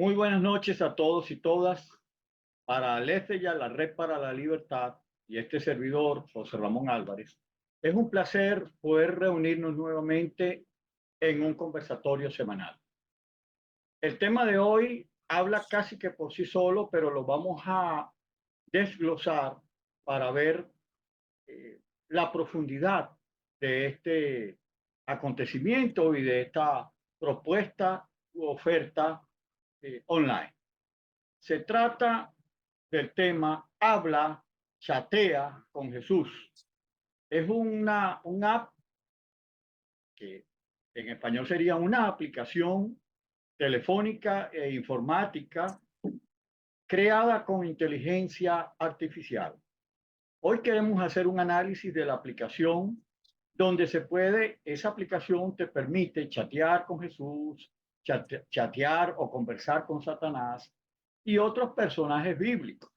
Muy buenas noches a todos y todas. Para Alefeya, la Red para la Libertad, y este servidor, José Ramón Álvarez, es un placer poder reunirnos nuevamente en un conversatorio semanal. El tema de hoy habla casi que por sí solo, pero lo vamos a desglosar para ver eh, la profundidad de este acontecimiento y de esta propuesta u oferta online. Se trata del tema Habla, chatea con Jesús. Es un app que en español sería una aplicación telefónica e informática creada con inteligencia artificial. Hoy queremos hacer un análisis de la aplicación donde esa aplicación te permite chatear con Jesús, chatear o conversar con Satanás y otros personajes bíblicos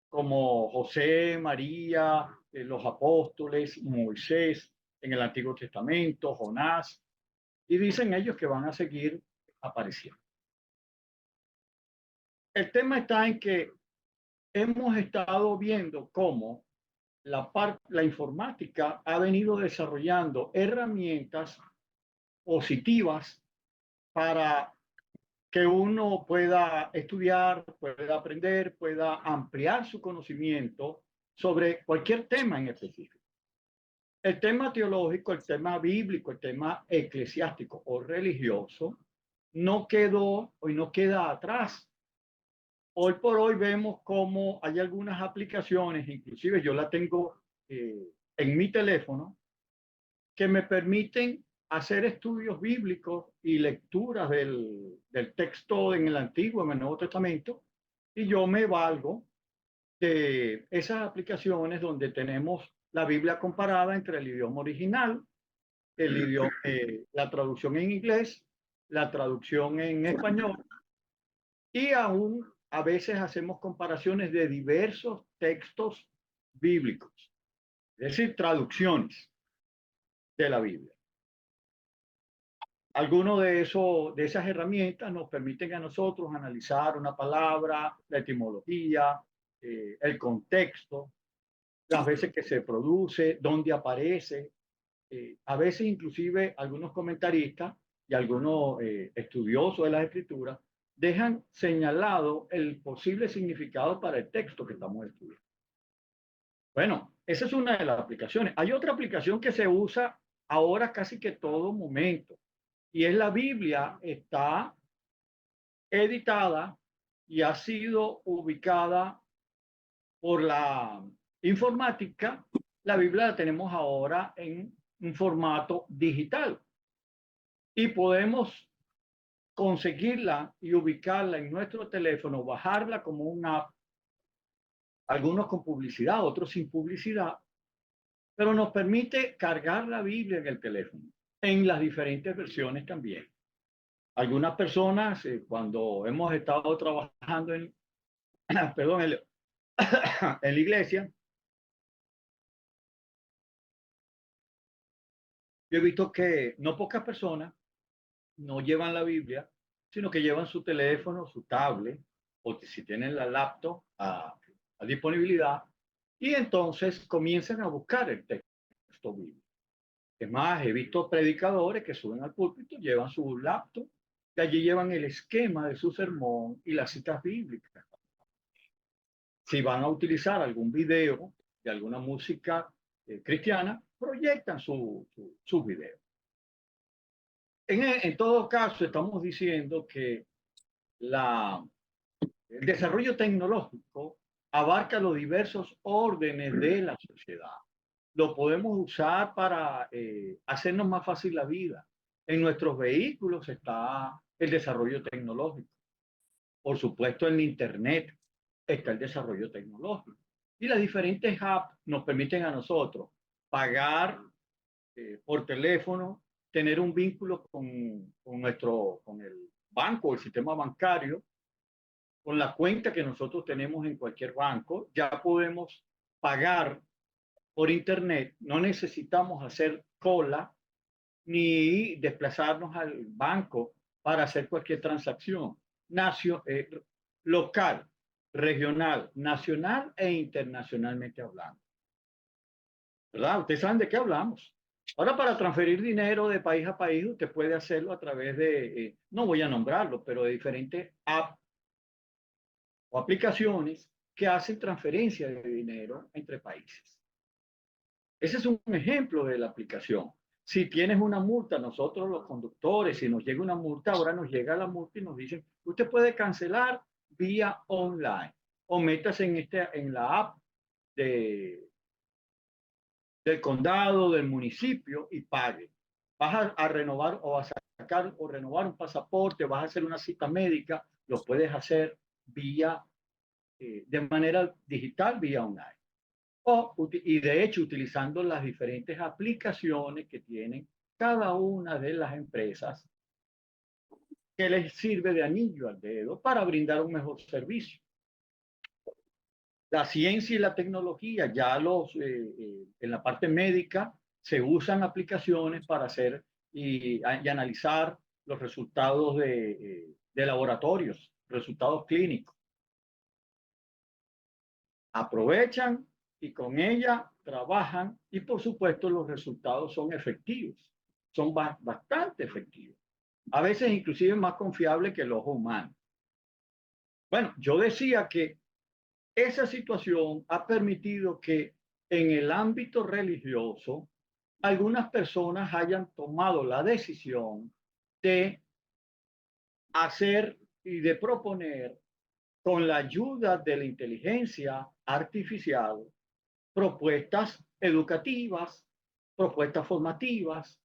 como José, María, los apóstoles, Moisés en el Antiguo Testamento, Jonás, y dicen ellos que van a seguir apareciendo. El tema está en que hemos estado viendo cómo la informática ha venido desarrollando herramientas positivas para que uno pueda estudiar, pueda aprender, pueda ampliar su conocimiento sobre cualquier tema en específico. El tema teológico, el tema bíblico, el tema eclesiástico o religioso no quedó y no queda atrás. Hoy por hoy vemos cómo hay algunas aplicaciones, inclusive yo la tengo en mi teléfono, que me permiten hacer estudios bíblicos y lecturas del texto en el Antiguo, en el Nuevo Testamento, y yo me valgo de esas aplicaciones donde tenemos la Biblia comparada entre el idioma original, la traducción en inglés, la traducción en español, y aún a veces hacemos comparaciones de diversos textos bíblicos, es decir, traducciones de la Biblia. Algunos de esas herramientas nos permiten a nosotros analizar una palabra, la etimología, el contexto, las veces que se produce, dónde aparece. A veces inclusive algunos comentaristas y algunos estudiosos de las escrituras dejan señalado el posible significado para el texto que estamos estudiando. Bueno, esa es una de las aplicaciones. Hay otra aplicación que se usa ahora casi que todo momento, y es la Biblia. Está editada y ha sido ubicada por la informática. La Biblia la tenemos ahora en un formato digital y podemos conseguirla y ubicarla en nuestro teléfono, bajarla como una app, algunos con publicidad, otros sin publicidad, pero nos permite cargar la Biblia en el teléfono, en las diferentes versiones también. Algunas personas, cuando hemos estado trabajando perdón, en la iglesia, yo he visto que no pocas personas no llevan la Biblia, sino que llevan su teléfono, su tablet, o si tienen la laptop a disponibilidad, y entonces comienzan a buscar el texto bíblico. Es más, he visto predicadores que suben al púlpito, llevan su laptop, y allí llevan el esquema de su sermón y las citas bíblicas. Si van a utilizar algún video de alguna música cristiana, proyectan sus videos. En todo caso, estamos diciendo que el desarrollo tecnológico abarca los diversos órdenes de la sociedad. Lo podemos usar para hacernos más fácil la vida. En nuestros vehículos está el desarrollo tecnológico. Por supuesto, en Internet está el desarrollo tecnológico. Y las diferentes apps nos permiten a nosotros pagar por teléfono, tener un vínculo con el banco, el sistema bancario, con la cuenta que nosotros tenemos en cualquier banco. Ya podemos pagar por Internet, no necesitamos hacer cola ni desplazarnos al banco para hacer cualquier transacción. local, regional, nacional e internacionalmente hablando. ¿Verdad? Ustedes saben de qué hablamos. Ahora, para transferir dinero de país a país, usted puede hacerlo a través de, no voy a nombrarlo, pero de diferentes apps o aplicaciones que hacen transferencia de dinero entre países. Ese es un ejemplo de la aplicación. Si tienes una multa, nosotros los conductores, si nos llega una multa, ahora nos llega la multa y nos dicen, usted puede cancelar vía online o métase en la app de, del condado, del municipio y pague. Vas a renovar o a sacar o renovar un pasaporte, vas a hacer una cita médica, lo puedes hacer vía, de manera digital, vía online. Y de hecho, utilizando las diferentes aplicaciones que tienen cada una de las empresas que les sirve de anillo al dedo para brindar un mejor servicio. La ciencia y la tecnología, ya en la parte médica, se usan aplicaciones para hacer y analizar los resultados de laboratorios, resultados clínicos. Aprovechan y con ella trabajan y por supuesto los resultados son efectivos, son bastante efectivos. A veces inclusive más confiable que el ojo humano. Bueno, yo decía que esa situación ha permitido que en el ámbito religioso algunas personas hayan tomado la decisión de hacer y de proponer con la ayuda de la inteligencia artificial propuestas educativas, propuestas formativas.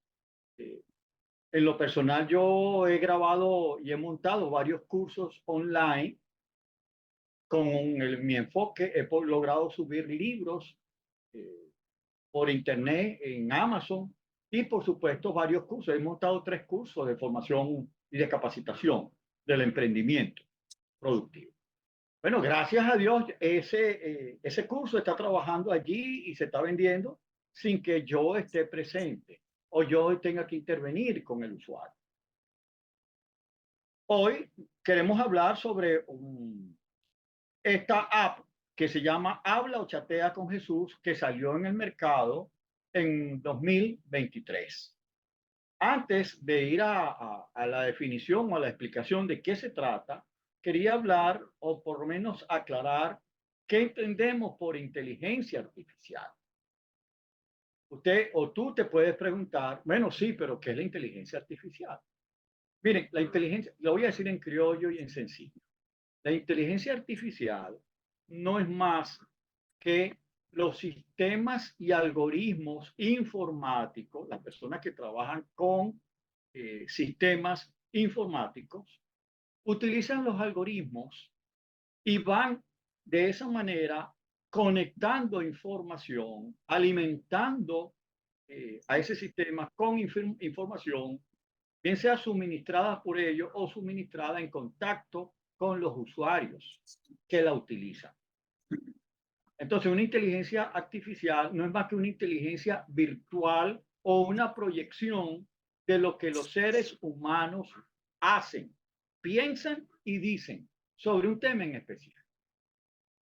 En lo personal yo he grabado y he montado varios cursos online con mi enfoque. He logrado subir libros por internet en Amazon y por supuesto varios cursos. He montado 3 cursos de formación y de capacitación del emprendimiento productivo. Bueno, gracias a Dios, ese curso está trabajando allí y se está vendiendo sin que yo esté presente o yo tenga que intervenir con el usuario. Hoy queremos hablar sobre esta app que se llama Habla o Chatea con Jesús, que salió en el mercado en 2023. Antes de ir a la definición o a la explicación de qué se trata, quería hablar o por lo menos aclarar qué entendemos por inteligencia artificial. Usted o tú te puedes preguntar, bueno, sí, pero ¿qué es la inteligencia artificial? Miren, la inteligencia, lo voy a decir en criollo y en sencillo. La inteligencia artificial no es más que los sistemas y algoritmos informáticos, las personas que trabajan con sistemas informáticos, utilizan los algoritmos y van de esa manera conectando información, alimentando a ese sistema con información, bien sea suministrada por ellos o suministrada en contacto con los usuarios que la utilizan. Entonces, una inteligencia artificial no es más que una inteligencia virtual o una proyección de lo que los seres humanos hacen, piensan y dicen sobre un tema en específico.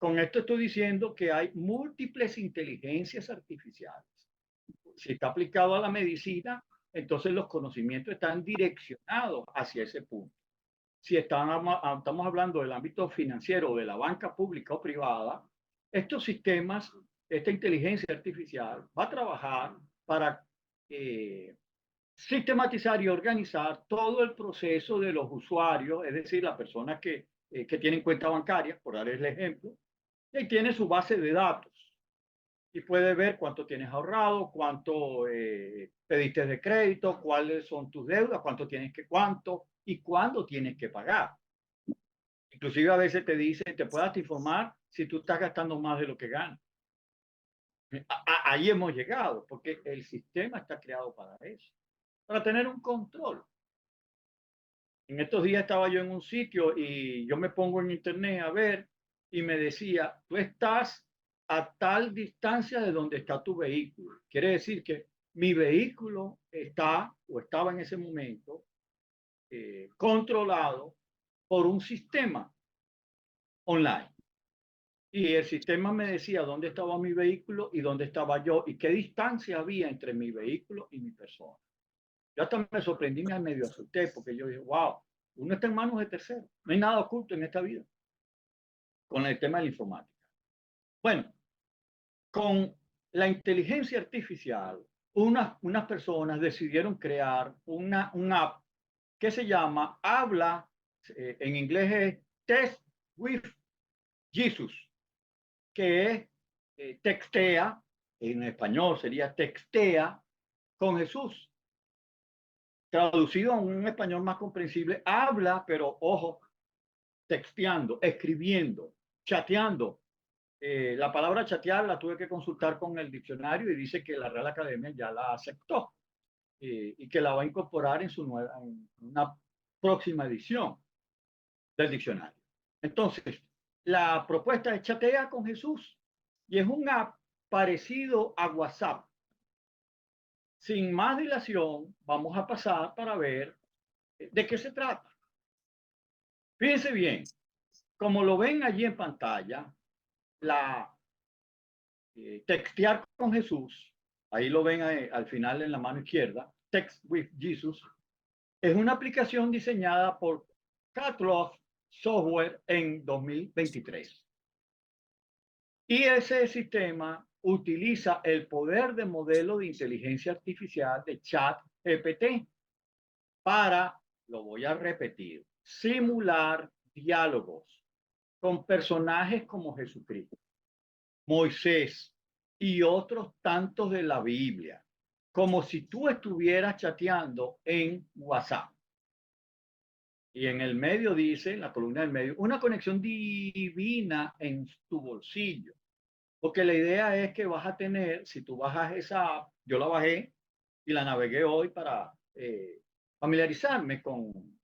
Con esto estoy diciendo que hay múltiples inteligencias artificiales. Si está aplicado a la medicina, entonces los conocimientos están direccionados hacia ese punto. Si estamos hablando del ámbito financiero, de la banca pública o privada, estos sistemas, esta inteligencia artificial va a trabajar para sistematizar y organizar todo el proceso de los usuarios, es decir, las personas que tienen cuenta bancaria, por darles el ejemplo, y tiene su base de datos y puede ver cuánto tienes ahorrado, cuánto pediste de crédito, cuáles son tus deudas, cuánto y cuándo tienes que pagar. Inclusive a veces te dice, te puedas informar si tú estás gastando más de lo que ganas. Ahí hemos llegado, porque el sistema está creado para eso, para tener un control. En estos días estaba yo en un sitio y yo me pongo en internet a ver y me decía, tú estás a tal distancia de donde está tu vehículo. Quiere decir que mi vehículo está o estaba en ese momento controlado por un sistema online. Y el sistema me decía dónde estaba mi vehículo y dónde estaba yo y qué distancia había entre mi vehículo y mi persona. Yo hasta me sorprendí, me medio asusté porque yo dije, wow, uno está en manos de terceros. No hay nada oculto en esta vida con el tema de la informática. Bueno, con la inteligencia artificial, unas personas decidieron crear un app que se llama Habla, en inglés es Text with Jesus, que es textea, en español sería textea con Jesús. Traducido a un español más comprensible, habla, pero ojo, texteando, escribiendo, chateando. La palabra chatear la tuve que consultar con el diccionario y dice que la Real Academia ya la aceptó y que la va a incorporar en una próxima edición del diccionario. Entonces, la propuesta es Chatea con Jesús y es un app parecido a WhatsApp. Sin más dilación, vamos a pasar para ver de qué se trata. Fíjense bien, como lo ven allí en pantalla, la textear con Jesús, ahí lo ven al final en la mano izquierda, Text with Jesus, es una aplicación diseñada por Catalog Software en 2023. Y ese sistema utiliza el poder de modelo de inteligencia artificial de ChatGPT para, lo voy a repetir, simular diálogos con personajes como Jesucristo, Moisés y otros tantos de la Biblia, como si tú estuvieras chateando en WhatsApp. Y en el medio dice, en la columna del medio, una conexión divina en tu bolsillo. Porque la idea es que vas a tener, si tú bajas esa app, yo la bajé y la navegué hoy para familiarizarme con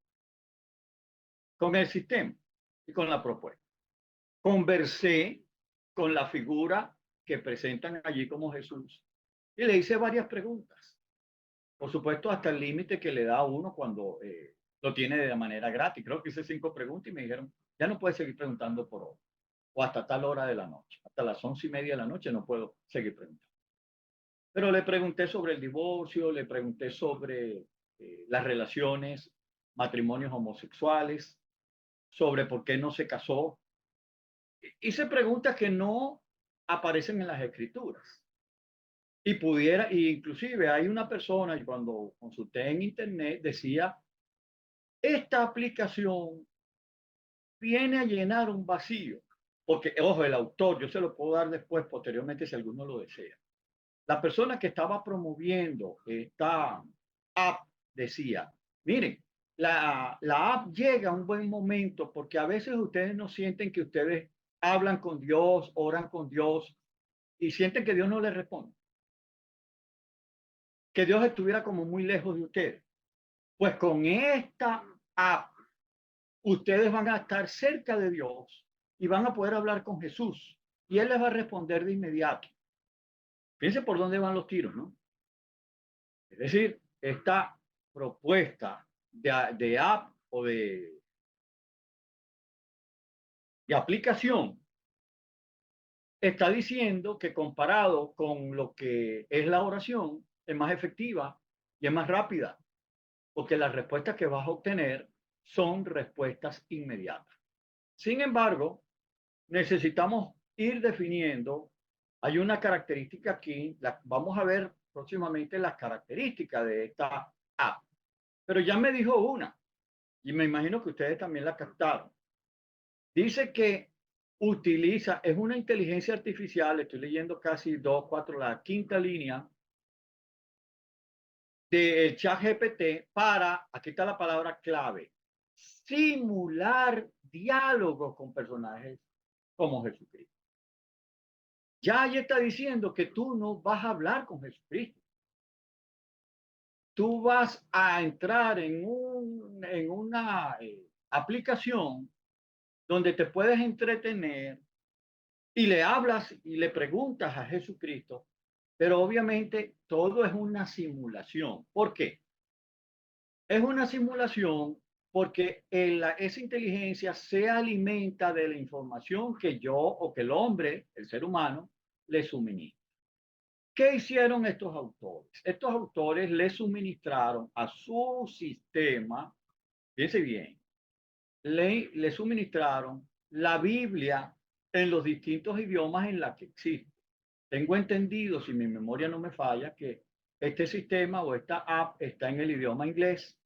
el sistema y con la propuesta. Conversé con la figura que presentan allí como Jesús y le hice varias preguntas. Por supuesto, hasta el límite que le da a uno cuando lo tiene de manera gratis. Creo que hice 5 preguntas y me dijeron, ya no puedes seguir preguntando por hoy o hasta tal hora de la noche. Hasta las 11:30 de la noche no puedo seguir preguntando. Pero le pregunté sobre el divorcio, le pregunté sobre las relaciones, matrimonios homosexuales, sobre por qué no se casó. Hice preguntas que no aparecen en las escrituras. Y pudiera, y inclusive hay una persona, y cuando consulté en internet, decía, esta aplicación viene a llenar un vacío. Porque, ojo, el autor, yo se lo puedo dar después, posteriormente, si alguno lo desea. La persona que estaba promoviendo esta app decía, miren, la app llega a un buen momento porque a veces ustedes no sienten que ustedes hablan con Dios, oran con Dios y sienten que Dios no les responde, que Dios estuviera como muy lejos de ustedes. Pues con esta app, ustedes van a estar cerca de Dios y van a poder hablar con Jesús y Él les va a responder de inmediato. Fíjense por dónde van los tiros, ¿no? Es decir, esta propuesta de app o de aplicación está diciendo que comparado con lo que es la oración, es más efectiva y es más rápida, porque las respuestas que vas a obtener son respuestas inmediatas. Sin embargo, necesitamos ir definiendo, hay una característica aquí, vamos a ver próximamente las características de esta app, pero ya me dijo una, y me imagino que ustedes también la captaron. Dice que utiliza, es una inteligencia artificial, estoy leyendo casi 2, 4, la quinta línea del chat GPT para, aquí está la palabra clave, simular diálogos con personajes como Jesucristo. Ya ahí está diciendo que tú no vas a hablar con Jesucristo. Tú vas a entrar en una aplicación donde te puedes entretener y le hablas y le preguntas a Jesucristo, pero obviamente todo es una simulación. ¿Por qué? Es una simulación porque esa inteligencia se alimenta de la información que yo o que el hombre, el ser humano, le suministra. ¿Qué hicieron estos autores? Estos autores le suministraron a su sistema, fíjense bien, le suministraron la Biblia en los distintos idiomas en la que existe. Tengo entendido, si mi memoria no me falla, que este sistema o esta app está en el idioma inglés,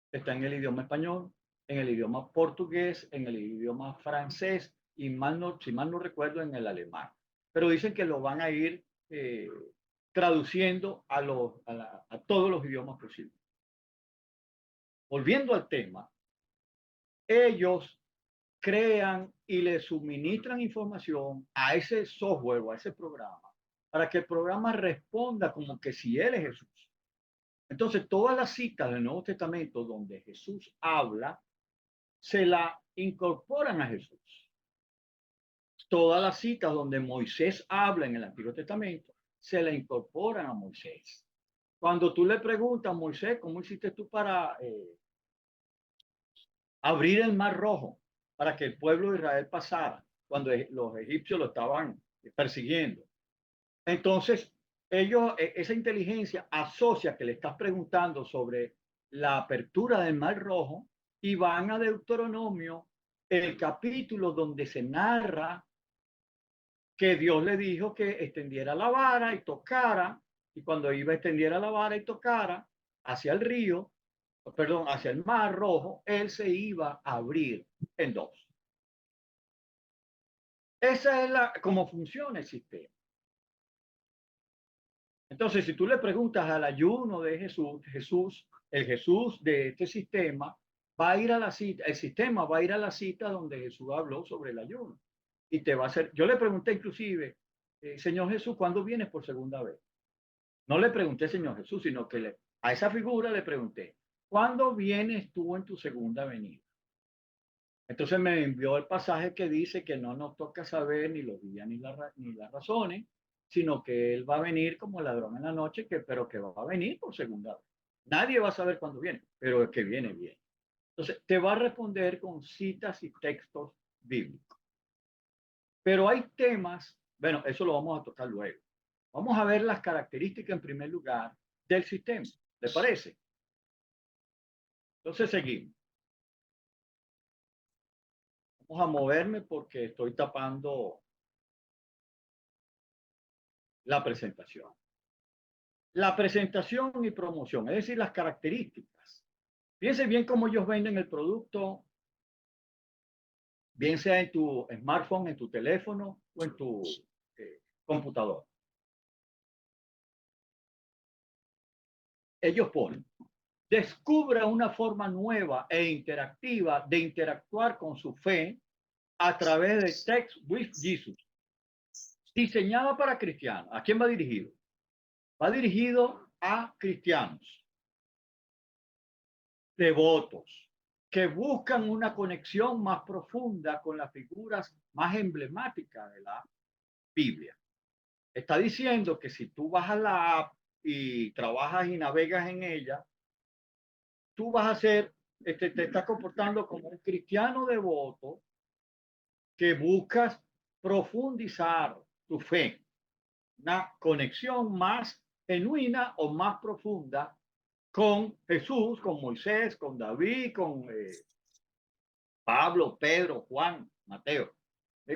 está en el idioma español, en el idioma portugués, en el idioma francés y si mal no recuerdo, en el alemán. Pero dicen que lo van a ir eh, traduciendo a todos los idiomas posibles. Volviendo al tema, ellos crean y le suministran información a ese software o a ese programa para que el programa responda como que si él es Jesús. Entonces, todas las citas del Nuevo Testamento donde Jesús habla, se la incorporan a Jesús. Todas las citas donde Moisés habla en el Antiguo Testamento, se la incorporan a Moisés. Cuando tú le preguntas a Moisés, ¿cómo hiciste tú para abrir el mar rojo para que el pueblo de Israel pasara cuando los egipcios lo estaban persiguiendo? Entonces, esa inteligencia asocia que le estás preguntando sobre la apertura del mar rojo y van a Deuteronomio, el capítulo donde se narra que Dios le dijo que extendiera la vara y tocara, y cuando iba a extendiera la vara y tocara hacia el río, perdón, hacia el mar rojo, él se iba a abrir en dos. Esa es cómo funciona el sistema. Entonces, si tú le preguntas al ayuno de Jesús, el Jesús de este sistema, va a ir a la cita, el sistema va a ir a la cita donde Jesús habló sobre el ayuno. Y te va a hacer, yo le pregunté inclusive, Señor Jesús, ¿cuándo vienes por segunda vez? No le pregunté Señor Jesús, sino que a esa figura le pregunté, ¿cuándo vienes tú en tu segunda venida? Entonces me envió el pasaje que dice que no nos toca saber ni los días ni las razones, sino que Él va a venir como ladrón en la noche, pero que va a venir por segunda vez. Nadie va a saber cuándo viene, pero es que viene bien. Entonces te va a responder con citas y textos bíblicos. Pero hay temas, bueno, eso lo vamos a tocar luego. Vamos a ver las características en primer lugar del sistema. ¿Le parece? Entonces seguimos. Vamos a moverme porque estoy tapando la presentación. La presentación y promoción, es decir, las características. Piense bien cómo ellos venden el producto, bien sea en tu smartphone, en tu teléfono o en tu computador. Ellos ponen, descubra una forma nueva e interactiva de interactuar con su fe a través de Text with Jesus, diseñada para cristianos. ¿A quién va dirigido? Va dirigido a cristianos devotos que buscan una conexión más profunda con las figuras más emblemáticas de la Biblia. Está diciendo que si tú vas a la app y trabajas y navegas en ella, tú vas a ser, te estás comportando como un cristiano devoto que buscas profundizar tu fe, una conexión más genuina o más profunda con Jesús, con Moisés, con David, con Pablo, Pedro, Juan, Mateo.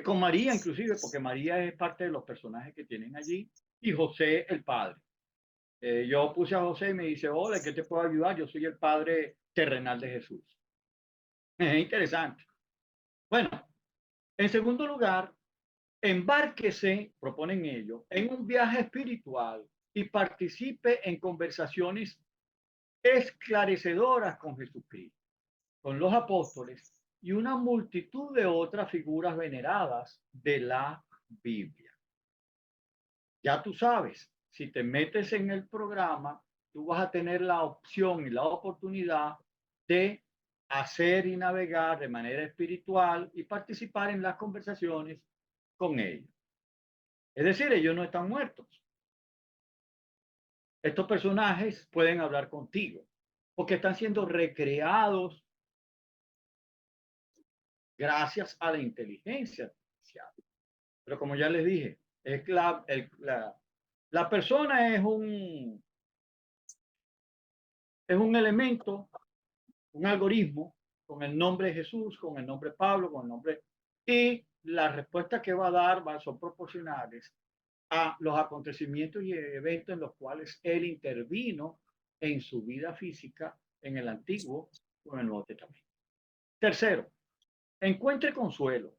Con María inclusive, porque María es parte de los personajes que tienen allí, y José el padre. Yo puse a José y me dice, hola, ¿qué te puedo ayudar? Yo soy el padre terrenal de Jesús. Es interesante. Bueno, en segundo lugar, embárquese, proponen ellos, en un viaje espiritual y participe en conversaciones esclarecedoras con Jesucristo, con los apóstoles y una multitud de otras figuras veneradas de la Biblia. Ya tú sabes, si te metes en el programa, tú vas a tener la opción y la oportunidad de hacer y navegar de manera espiritual y participar en las conversaciones con ellos. Es decir, ellos no están muertos. Estos personajes pueden hablar contigo porque están siendo recreados gracias a la inteligencia artificial. Pero como ya les dije, es la persona es un elemento, un algoritmo con el nombre de Jesús, con el nombre de Pablo, con el nombre... Y las respuestas que va a dar son proporcionales a los acontecimientos y eventos en los cuales él intervino en su vida física en el Antiguo o en el Nuevo Testamento. Tercero, encuentre consuelo,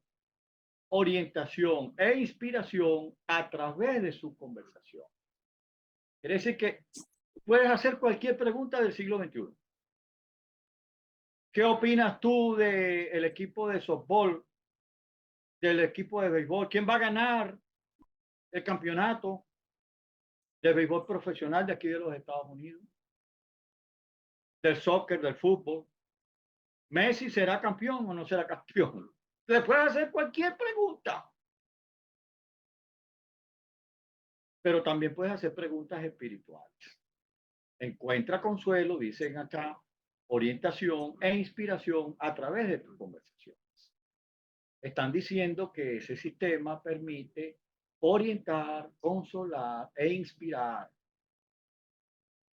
orientación e inspiración a través de su conversación. Quiere decir que puedes hacer cualquier pregunta del siglo XXI. ¿Qué opinas tú del equipo de softball, del equipo de béisbol? ¿Quién va a ganar el campeonato de béisbol profesional de aquí de los Estados Unidos? Del soccer, del fútbol. ¿Messi será campeón o no será campeón? Le puedes hacer cualquier pregunta. Pero también puedes hacer preguntas espirituales. Encuentra consuelo, dicen acá, orientación e inspiración a través de tus conversaciones. Están diciendo que ese sistema permite orientar, consolar e inspirar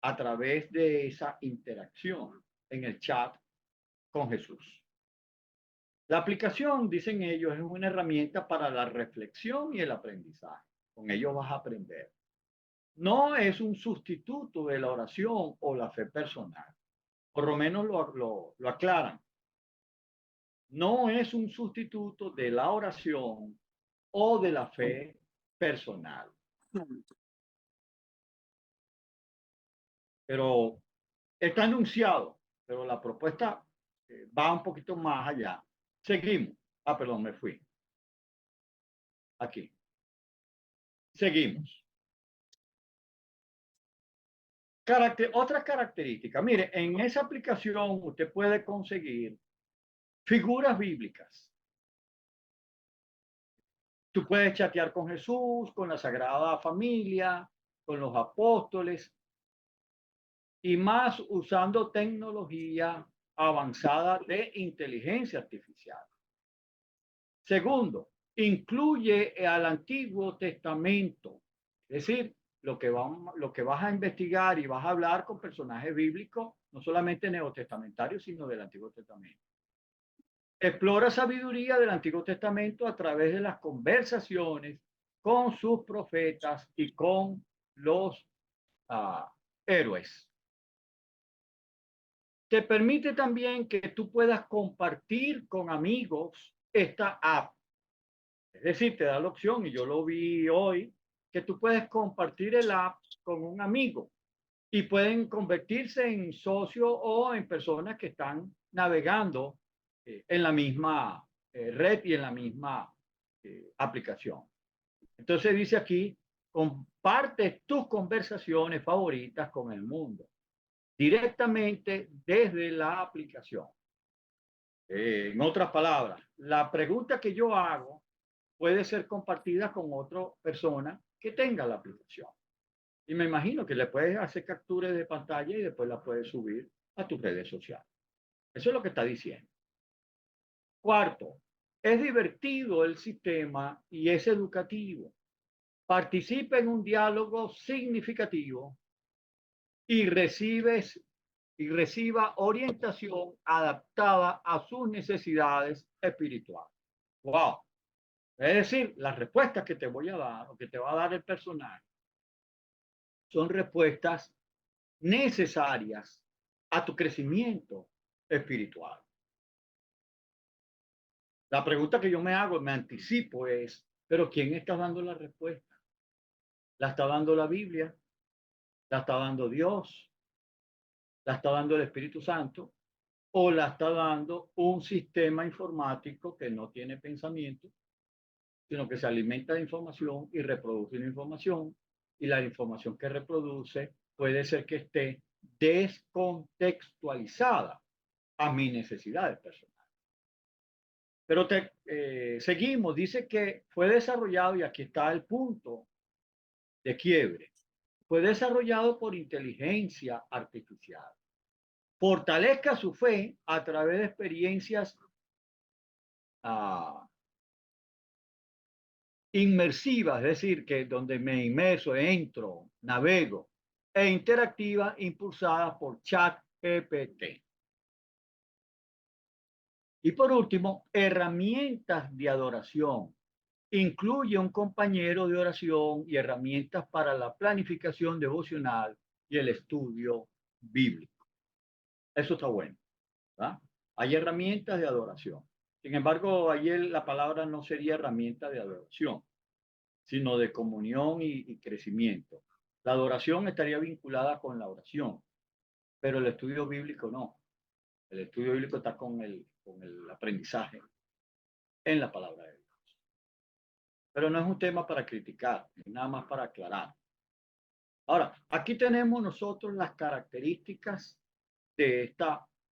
a través de esa interacción en el chat con Jesús. La aplicación, dicen ellos, es una herramienta para la reflexión y el aprendizaje. Con ello vas a aprender. No es un sustituto de la oración o la fe personal. Por lo menos lo aclaran. No es un sustituto de la oración o de la fe personal. Pero está anunciado, pero la propuesta va un poquito más allá. Seguimos. Ah, perdón, me fui. Aquí. Seguimos. Otra característica. Mire, en esa aplicación usted puede conseguir figuras bíblicas. Tú puedes chatear con Jesús, con la Sagrada Familia, con los apóstoles y más usando tecnología avanzada de inteligencia artificial. Segundo, incluye al Antiguo Testamento, es decir, lo que vas a investigar y vas a hablar con personajes bíblicos, no solamente neotestamentarios, sino del Antiguo Testamento. Explora sabiduría del Antiguo Testamento a través de las conversaciones con sus profetas y con los héroes. Te permite también que tú puedas compartir con amigos esta app. Es decir, te da la opción, y yo lo vi hoy, que tú puedes compartir el app con un amigo y pueden convertirse en socios o en personas que están navegando en la misma red y en la misma aplicación. Entonces dice aquí, comparte tus conversaciones favoritas con el mundo directamente desde la aplicación. En otras palabras, la pregunta que yo hago puede ser compartida con otra persona que tenga la aplicación. Y me imagino que le puedes hacer capturas de pantalla y después la puedes subir a tus redes sociales. Eso es lo que está diciendo. Cuarto, es divertido el sistema y es educativo. Participa en un diálogo significativo y reciba orientación adaptada a sus necesidades espirituales. ¡Wow! Es decir, las respuestas que te voy a dar o que te va a dar el personaje son respuestas necesarias a tu crecimiento espiritual. La pregunta que yo me hago, me anticipo es, ¿pero quién está dando la respuesta? ¿La está dando la Biblia? ¿La está dando Dios? ¿La está dando el Espíritu Santo? ¿O la está dando un sistema informático que no tiene pensamiento, sino que se alimenta de información y reproduce la información? Y la información que reproduce puede ser que esté descontextualizada a mis necesidades personales. Pero seguimos, dice que fue desarrollado, y aquí está el punto de quiebre, fue desarrollado por inteligencia artificial. Fortalezca su fe a través de experiencias inmersiva, es decir, que donde me inmerso, entro, navego, e interactiva impulsada por ChatGPT. Y por último, herramientas de adoración. Incluye un compañero de oración y herramientas para la planificación devocional y el estudio bíblico. Eso está bueno, ¿verdad? Hay herramientas de adoración. Sin embargo, ayer la palabra no sería herramienta de adoración, sino de comunión y crecimiento. La adoración estaría vinculada con la oración, pero el estudio bíblico no. El estudio bíblico está con el aprendizaje en la palabra de Dios. Pero no es un tema para criticar, es nada más para aclarar. Ahora, aquí tenemos nosotros las características de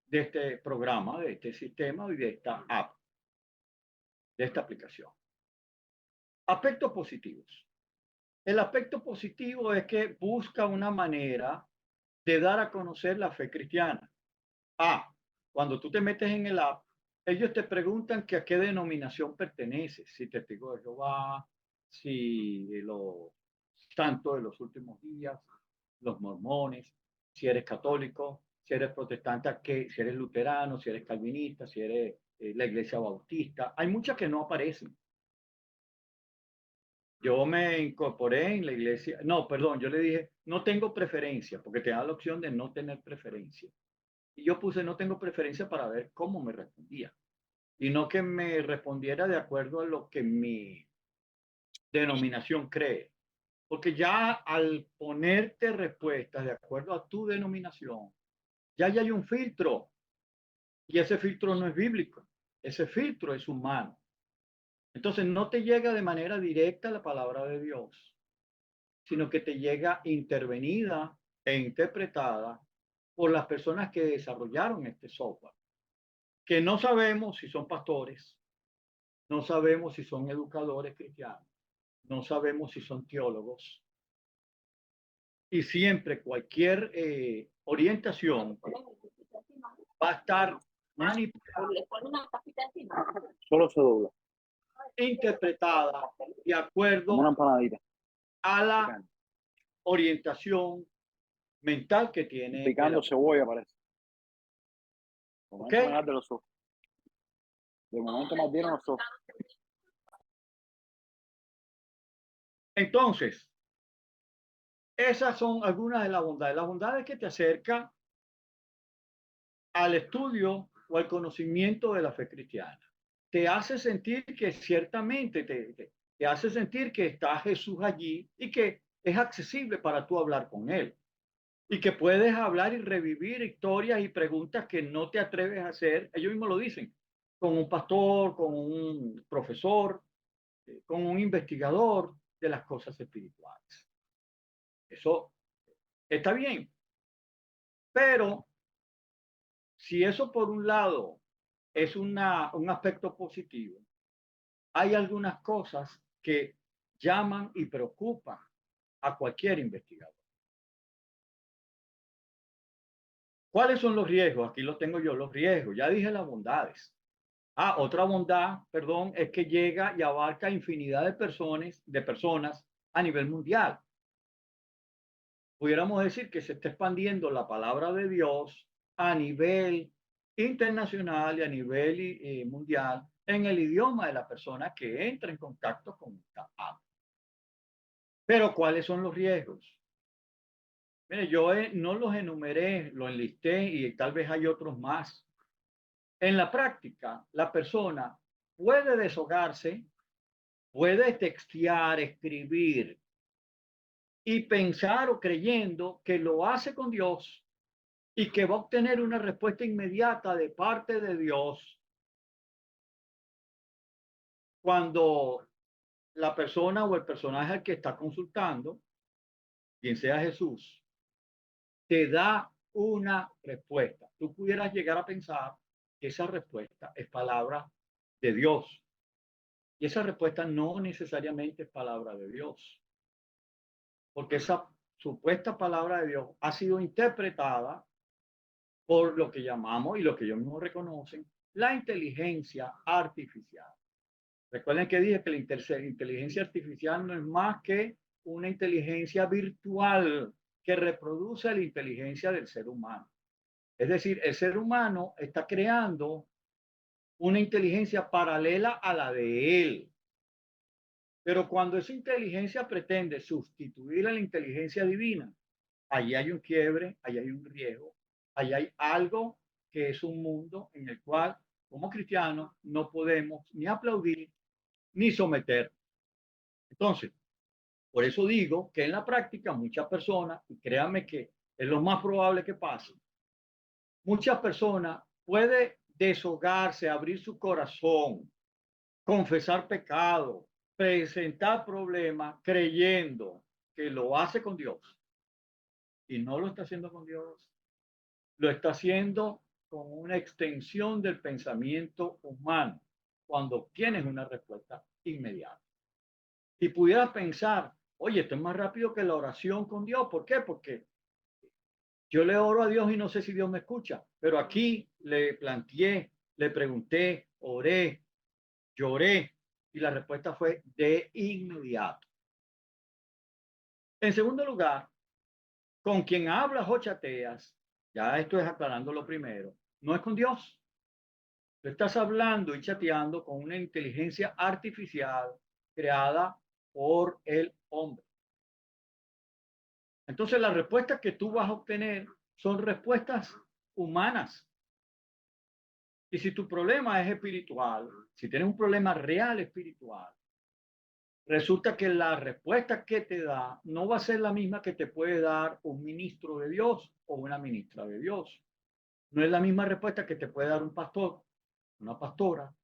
este programa, de este sistema y de esta app, de esta aplicación. Aspectos positivos. El aspecto positivo es que busca una manera de dar a conocer la fe cristiana. Cuando tú te metes en el app, ellos te preguntan que a qué denominación perteneces, si testigo de Jehová, si los santos de los últimos días, los mormones, si eres católico, si eres protestante, si eres luterano, si eres calvinista, si eres la iglesia bautista. Hay muchas que no aparecen. Yo me incorporé en la iglesia, no, perdón, yo le dije, no tengo preferencia, porque te da la opción de no tener preferencia. Y yo puse no tengo preferencia para ver cómo me respondía. Y no que me respondiera de acuerdo a lo que mi denominación cree. Porque ya al ponerte respuestas de acuerdo a tu denominación, ya hay un filtro. Y ese filtro no es bíblico. Ese filtro es humano. Entonces no te llega de manera directa la palabra de Dios, sino que te llega intervenida e interpretada por las personas que desarrollaron este software, que no sabemos si son pastores, no sabemos si son educadores cristianos, no sabemos si son teólogos. Y siempre cualquier orientación va a estar manipulada, Solo se dobla. interpretada de Como acuerdo una empanadita. a la orientación mental que tiene Picando cebolla, parece. De ¿Ok? momento me arde los ojos. De momento me ardieron los ojos. Entonces, esas son algunas de las bondades. La bondad es que te acerca al estudio o al conocimiento de la fe cristiana. Te hace sentir que ciertamente te hace sentir que está Jesús allí y que es accesible para tú hablar con él. Y que puedes hablar y revivir historias y preguntas que no te atreves a hacer. Ellos mismos lo dicen, con un pastor, con un profesor, con un investigador de las cosas espirituales. Eso está bien. Pero si eso por un lado es un aspecto positivo, hay algunas cosas que llaman y preocupan a cualquier investigador. ¿Cuáles son los riesgos? Aquí los tengo yo, los riesgos. Ya dije las bondades. Otra bondad, perdón, es que llega y abarca infinidad de personas a nivel mundial. Pudiéramos decir que se está expandiendo la palabra de Dios a nivel internacional y a nivel mundial en el idioma de la persona que entra en contacto con esta app. Pero ¿cuáles son los riesgos? Mire, yo no los enumeré, los enlisté y tal vez hay otros más. En la práctica, la persona puede deshogarse, puede textear, escribir y pensar o creyendo que lo hace con Dios y que va a obtener una respuesta inmediata de parte de Dios cuando la persona o el personaje al que está consultando, quien sea Jesús, te da una respuesta. Tú pudieras llegar a pensar que esa respuesta es palabra de Dios. Y esa respuesta no necesariamente es palabra de Dios. Porque esa supuesta palabra de Dios ha sido interpretada por lo que llamamos y lo que ellos mismos reconocen la inteligencia artificial. Recuerden que dije que la inteligencia artificial no es más que una inteligencia virtual que reproduce la inteligencia del ser humano. Es decir, el ser humano está creando una inteligencia paralela a la de él. Pero cuando esa inteligencia pretende sustituir a la inteligencia divina, allí hay un quiebre, allí hay un riesgo, allí hay algo que es un mundo en el cual, como cristianos, no podemos ni aplaudir ni someter. Entonces, por eso digo que en la práctica muchas personas, y créanme que es lo más probable que pase, muchas personas pueden deshogarse, abrir su corazón, confesar pecado, presentar problemas creyendo que lo hace con Dios y no lo está haciendo con Dios, lo está haciendo con una extensión del pensamiento humano cuando obtienes una respuesta inmediata. Y pudieras pensar, oye, esto es más rápido que la oración con Dios. ¿Por qué? Porque yo le oro a Dios y no sé si Dios me escucha, pero aquí le planteé, le pregunté, oré, lloré y la respuesta fue de inmediato. En segundo lugar, con quien hablas o chateas, ya esto es aclarando lo primero, no es con Dios. Tú estás hablando y chateando con una inteligencia artificial creada por el hombre. Entonces las respuestas que tú vas a obtener son respuestas humanas. Y si tu problema es espiritual, si tienes un problema real espiritual, resulta que la respuesta que te da no va a ser la misma que te puede dar un ministro de Dios o una ministra de Dios. No es la misma respuesta que te puede dar un pastor, una pastora,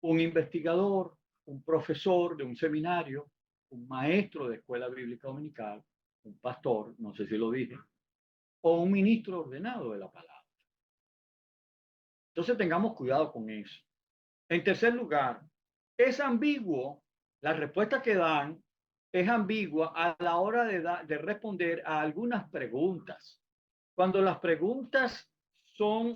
un investigador, un profesor de un seminario, un maestro de escuela bíblica dominical, un pastor, no sé si lo dije, o un ministro ordenado de la palabra. Entonces tengamos cuidado con eso. En tercer lugar, es ambiguo, la respuesta que dan es ambigua a la hora de responder a algunas preguntas. Cuando las preguntas son,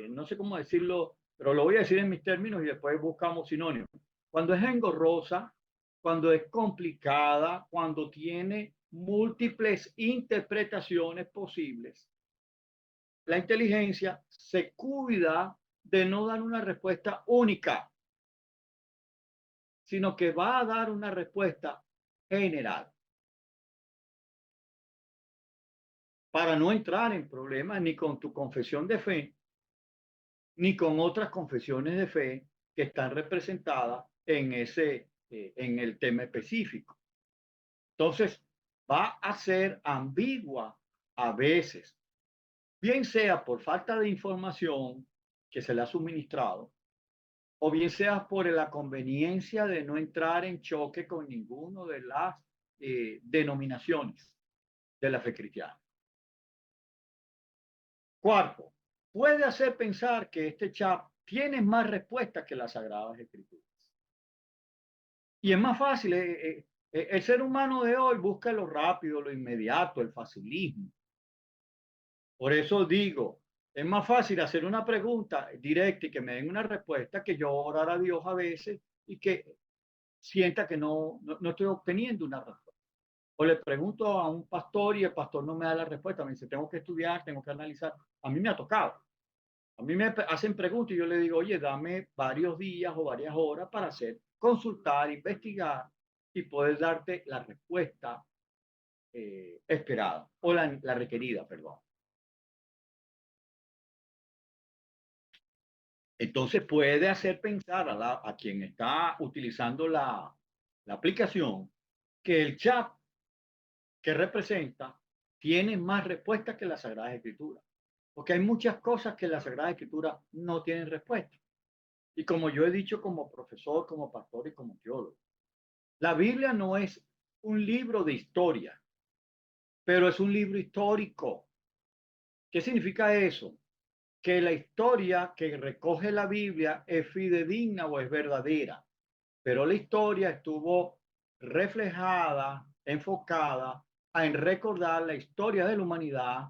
no sé cómo decirlo, pero lo voy a decir en mis términos y después buscamos sinónimos. Cuando es engorrosa, cuando es complicada, cuando tiene múltiples interpretaciones posibles, la inteligencia se cuida de no dar una respuesta única, sino que va a dar una respuesta general para no entrar en problemas ni con tu confesión de fe, ni con otras confesiones de fe que están representadas en el tema específico. Entonces, va a ser ambigua a veces, bien sea por falta de información que se le ha suministrado, o bien sea por la conveniencia de no entrar en choque con ninguno de las denominaciones de la fe cristiana. Cuarto, puede hacer pensar que este chat tiene más respuestas que las Sagradas Escrituras. Y es más fácil, el ser humano de hoy busca lo rápido, lo inmediato, el facilismo. Por eso digo, es más fácil hacer una pregunta directa y que me den una respuesta que yo orar a Dios a veces y que sienta que no estoy obteniendo una respuesta. O le pregunto a un pastor y el pastor no me da la respuesta, me dice, tengo que estudiar, tengo que analizar. A mí me ha tocado. A mí me hacen preguntas y yo le digo, oye, dame varios días o varias horas para hacer, consultar, investigar y poder darte la respuesta esperada o la requerida, perdón. Entonces puede hacer pensar a quien está utilizando la aplicación que el chat que representa tiene más respuestas que la Sagrada Escritura. Porque hay muchas cosas que la Sagrada Escritura no tienen respuesta. Y como yo he dicho como profesor, como pastor y como teólogo, la Biblia no es un libro de historia, pero es un libro histórico. ¿Qué significa eso? Que la historia que recoge la Biblia es fidedigna o es verdadera, pero la historia estuvo reflejada, enfocada en recordar la historia de la humanidad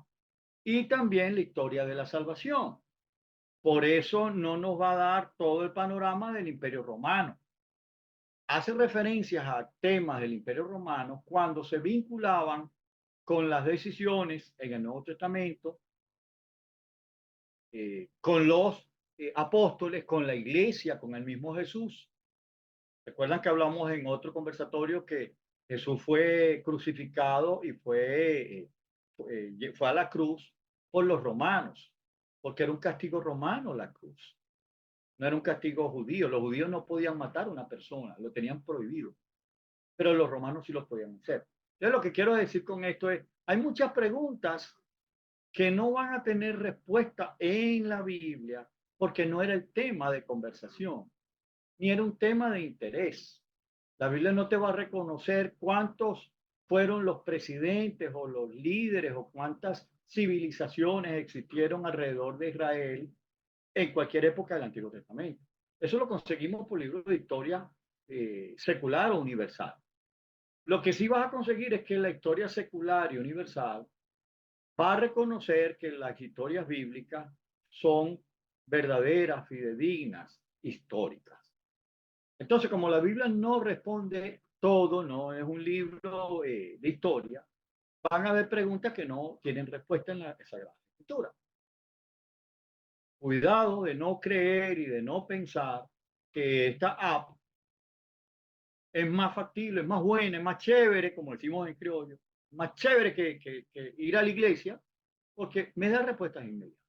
y también la historia de la salvación. Por eso no nos va a dar todo el panorama del Imperio Romano. Hace referencias a temas del Imperio Romano cuando se vinculaban con las decisiones en el Nuevo Testamento, con los apóstoles, con la iglesia, con el mismo Jesús. Recuerdan que hablamos en otro conversatorio que Jesús fue crucificado y fue a la cruz por los romanos, porque era un castigo romano la cruz, no era un castigo judío. Los judíos no podían matar a una persona, lo tenían prohibido, pero los romanos sí lo podían hacer. Entonces, lo que quiero decir con esto es, hay muchas preguntas que no van a tener respuesta en la Biblia porque no era el tema de conversación, ni era un tema de interés. La Biblia no te va a reconocer cuántos fueron los presidentes o los líderes o cuántas civilizaciones existieron alrededor de Israel en cualquier época del Antiguo Testamento. Eso lo conseguimos por libros de historia secular o universal. Lo que sí vas a conseguir es que la historia secular y universal va a reconocer que las historias bíblicas son verdaderas, fidedignas, históricas. Entonces, como la Biblia no responde todo, no es un libro de historia, van a haber preguntas que no tienen respuesta en la Sagrada Escritura. Cuidado de no creer y de no pensar que esta app es más factible, es más buena, es más chévere, como decimos en criollo, más chévere que ir a la iglesia, porque me da respuestas inmediatas.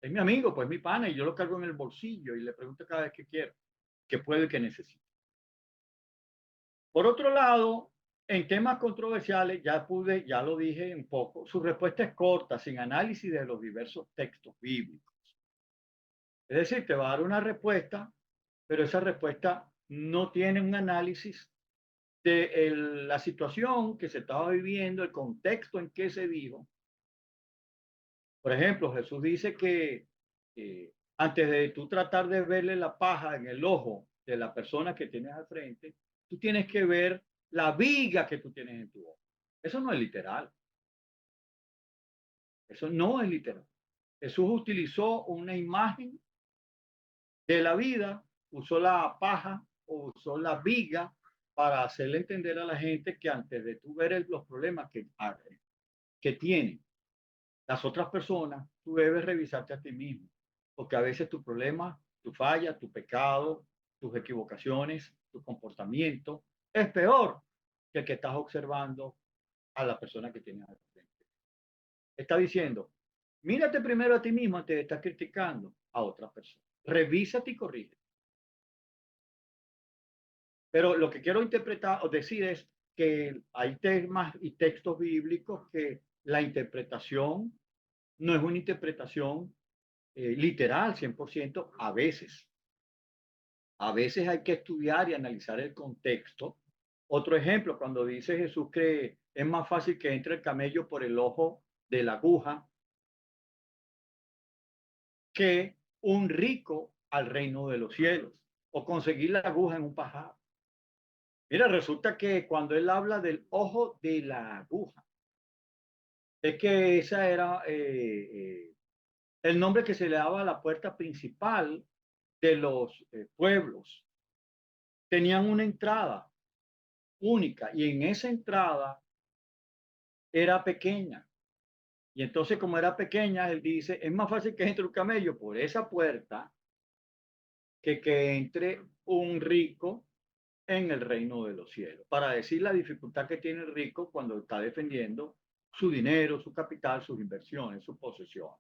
Es mi amigo, pues mi pana, y yo lo cargo en el bolsillo y le pregunto cada vez que quiero, que puedo y que necesito. Por otro lado, en temas controversiales, ya lo dije un poco, su respuesta es corta, sin análisis de los diversos textos bíblicos. Es decir, te va a dar una respuesta, pero esa respuesta no tiene un análisis de la situación que se estaba viviendo, el contexto en que se dijo. Por ejemplo, Jesús dice que antes de tú tratar de verle la paja en el ojo de la persona que tienes al frente, tú tienes que ver la viga que tú tienes en tu ojo. Eso no es literal. Eso no es literal. Jesús utilizó una imagen de la vida, usó la paja o usó la viga para hacerle entender a la gente que antes de tú ver los problemas que tienen las otras personas, tú debes revisarte a ti mismo, porque a veces tu problema, tu falla, tu pecado, tus equivocaciones, tu comportamiento es peor que el que estás observando a la persona que tienes al frente. Está diciendo, mírate primero a ti mismo antes de estar criticando a otras personas. Revísate y corrige. Pero lo que quiero interpretar o decir es que hay temas y textos bíblicos que la interpretación no es una interpretación literal 100% a veces. A veces hay que estudiar y analizar el contexto. Otro ejemplo, cuando dice Jesús que es más fácil que entre el camello por el ojo de la aguja que un rico al reino de los cielos o conseguir la aguja en un pajar. Mira, resulta que cuando él habla del ojo de la aguja, es que esa era el nombre que se le daba a la puerta principal de los pueblos. Tenían una entrada única y en esa entrada era pequeña. Y entonces como era pequeña, él dice, es más fácil que entre un camello por esa puerta que entre un rico en el reino de los cielos. Para decir la dificultad que tiene el rico cuando está defendiendo su dinero, su capital, sus inversiones, su posesión.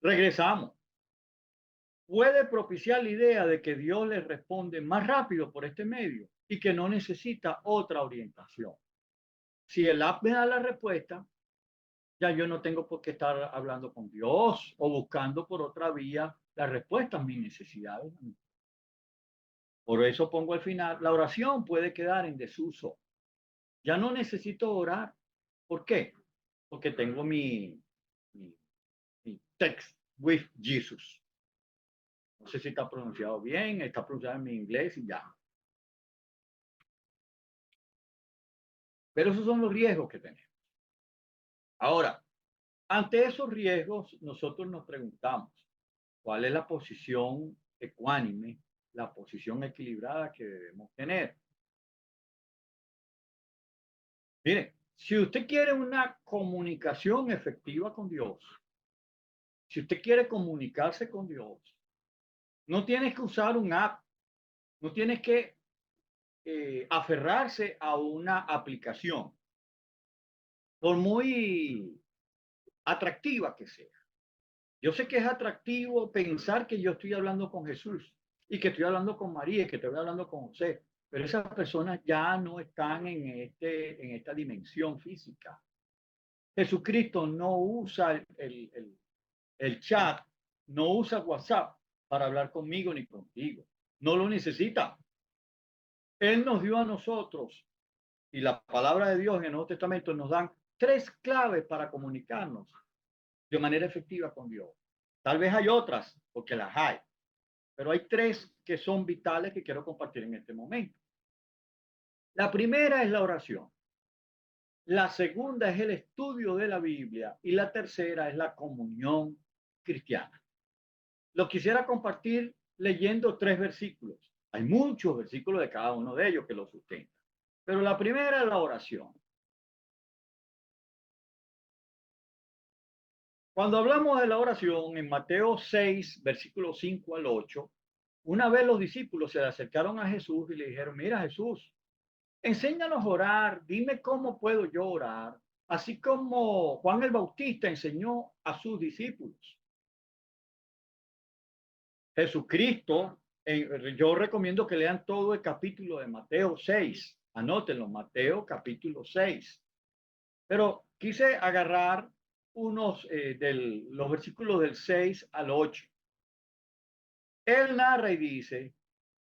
Regresamos. Puede propiciar la idea de que Dios le responde más rápido por este medio y que no necesita otra orientación. Si el app me da la respuesta, ya yo no tengo por qué estar hablando con Dios o buscando por otra vía la respuesta a mis necesidades. Por eso pongo al final, la oración puede quedar en desuso. Ya no necesito orar. ¿Por qué? Porque tengo mi text with Jesus. No sé si está pronunciado bien, está pronunciado en mi inglés y ya. Pero esos son los riesgos que tenemos. Ahora, Ante esos riesgos, nosotros nos preguntamos, ¿cuál es la posición ecuánime, la posición equilibrada que debemos tener? Mire, si usted quiere una comunicación efectiva con Dios, si usted quiere comunicarse con Dios, no tienes que usar un app, no tienes que aferrarse a una aplicación, por muy atractiva que sea. Yo sé que es atractivo pensar que yo estoy hablando con Jesús y que estoy hablando con María y que estoy hablando con José, pero esas personas ya no están en esta dimensión física. Jesucristo no usa el chat, no usa WhatsApp para hablar conmigo ni contigo. No lo necesita. Él nos dio a nosotros, y la palabra de Dios en el Nuevo Testamento nos dan tres claves para comunicarnos de manera efectiva con Dios. Tal vez hay otras, porque las hay, pero hay tres que son vitales que quiero compartir en este momento. La primera es la oración. La segunda es el estudio de la Biblia y la tercera es la comunión cristiana. Lo quisiera compartir leyendo tres versículos. Hay muchos versículos de cada uno de ellos que lo sustentan. Pero la primera es la oración. Cuando hablamos de la oración, en Mateo 6, versículos 5 al 8, una vez los discípulos se le acercaron a Jesús y le dijeron, mira Jesús, enséñanos a orar, dime cómo puedo yo orar, así como Juan el Bautista enseñó a sus discípulos. Jesucristo, yo recomiendo que lean todo el capítulo de Mateo 6, anótenlo, Mateo capítulo 6. Pero quise agarrar unos de los versículos del 6 al 8. Él narra y dice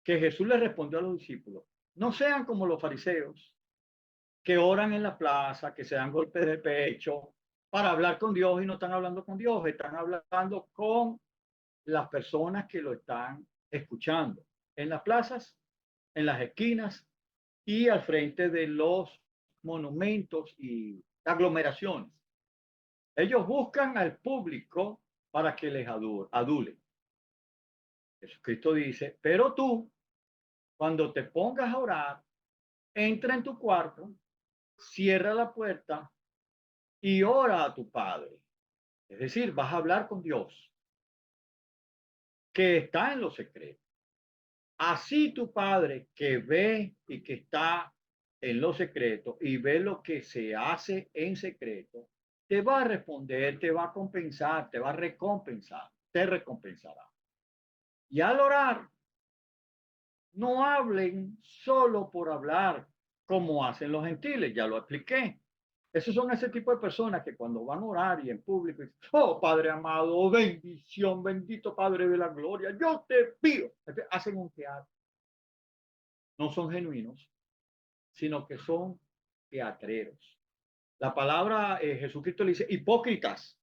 que Jesús le respondió a los discípulos, no sean como los fariseos, que oran en la plaza, que se dan golpes de pecho para hablar con Dios y no están hablando con Dios, están hablando con las personas que lo están escuchando en las plazas, en las esquinas y al frente de los monumentos y aglomeraciones. Ellos buscan al público para que les adule. Jesucristo dice, pero tú, cuando te pongas a orar, entra en tu cuarto, cierra la puerta y ora a tu Padre. Es decir, vas a hablar con Dios, que está en lo secreto. Así tu Padre, que ve y que está en lo secreto y ve lo que se hace en secreto, te va a responder, te va a compensar, te va a recompensar, te recompensará. Y al orar, no hablen solo por hablar como hacen los gentiles, ya lo expliqué. Esos son ese tipo de personas que cuando van a orar y en público dicen, oh Padre amado, bendición, bendito Padre de la gloria, yo te pido. Hacen un teatro. No son genuinos, sino que son teatreros. La palabra Jesucristo le dice hipócritas.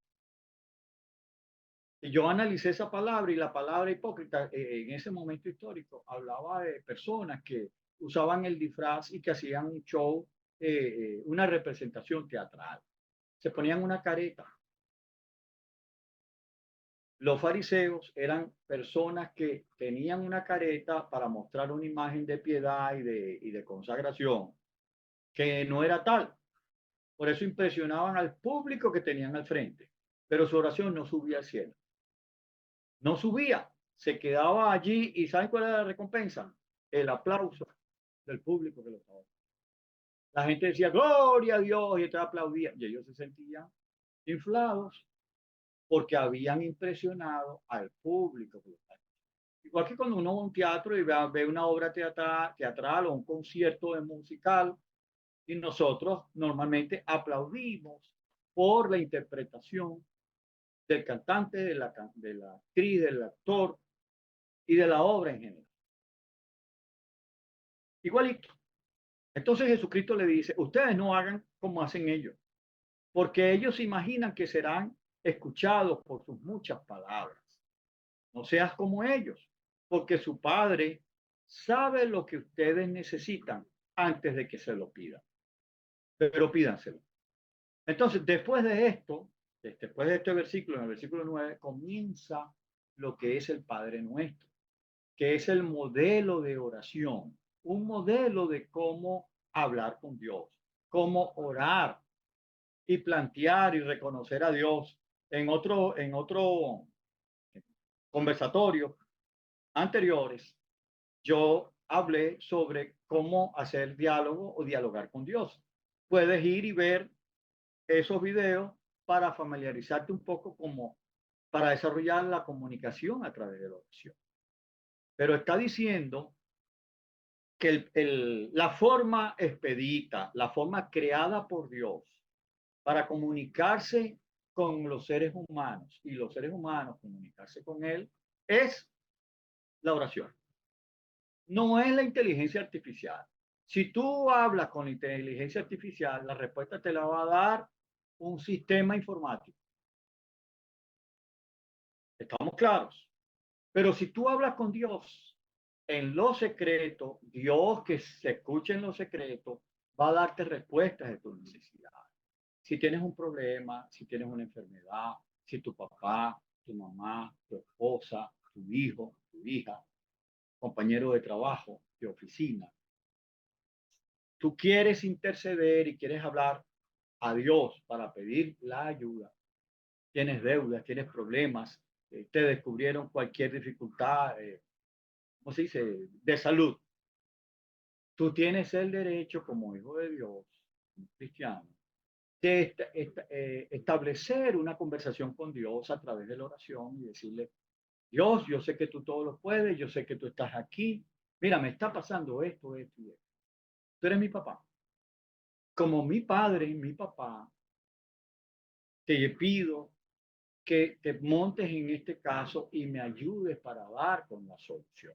Y yo analicé esa palabra y la palabra hipócrita en ese momento histórico hablaba de personas que usaban el disfraz y que hacían un show, una representación teatral. Se ponían una careta. Los fariseos eran personas que tenían una careta para mostrar una imagen de piedad y de consagración, que no era tal. Por eso impresionaban al público que tenían al frente, pero su oración no subía al cielo. No subía, se quedaba allí y ¿saben cuál era la recompensa? El aplauso del público que lo estaba. La gente decía, gloria a Dios, y entonces aplaudía, y ellos se sentían inflados porque habían impresionado al público que lo estaba. Igual que cuando uno va a un teatro y ve una obra teatral o un concierto de musical, y nosotros normalmente aplaudimos por la interpretación del cantante, de la actriz, del actor y de la obra en general. Igualito. Entonces Jesucristo le dice, ustedes no hagan como hacen ellos, porque ellos imaginan que serán escuchados por sus muchas palabras. No seas como ellos, porque su Padre sabe lo que ustedes necesitan antes de que se lo pidan, pero pídanselo. Entonces, después de esto, después de este versículo, en el versículo 9, comienza lo que es el Padre Nuestro, que es el modelo de oración, un modelo de cómo hablar con Dios, cómo orar y plantear y reconocer a Dios. En otro conversatorio anteriores, yo hablé sobre cómo hacer diálogo o dialogar con Dios. Puedes ir y ver esos videos para familiarizarte un poco como para desarrollar la comunicación a través de la oración. Pero está diciendo que la forma expedita, la forma creada por Dios para comunicarse con los seres humanos y los seres humanos comunicarse con Él es la oración. No es la inteligencia artificial. Si tú hablas con la inteligencia artificial, la respuesta te la va a dar un sistema informático. ¿Estamos claros? Pero si tú hablas con Dios en lo secreto, Dios que se escucha en lo secreto va a darte respuestas de tus necesidades. Si tienes un problema, si tienes una enfermedad, si tu papá, tu mamá, tu esposa, tu hijo, tu hija, compañero de trabajo, de oficina, tú quieres interceder y quieres hablar a Dios para pedir la ayuda, tienes deudas, tienes problemas, te descubrieron cualquier dificultad, ¿cómo se dice?, de salud. Tú tienes el derecho como hijo de Dios, como cristiano, de establecer una conversación con Dios a través de la oración y decirle, Dios, yo sé que tú todo lo puedes, yo sé que tú estás aquí, mira, me está pasando esto, esto y esto. Tú eres mi papá. Como mi padre y mi papá, te pido que te montes en este caso y me ayudes para dar con la solución.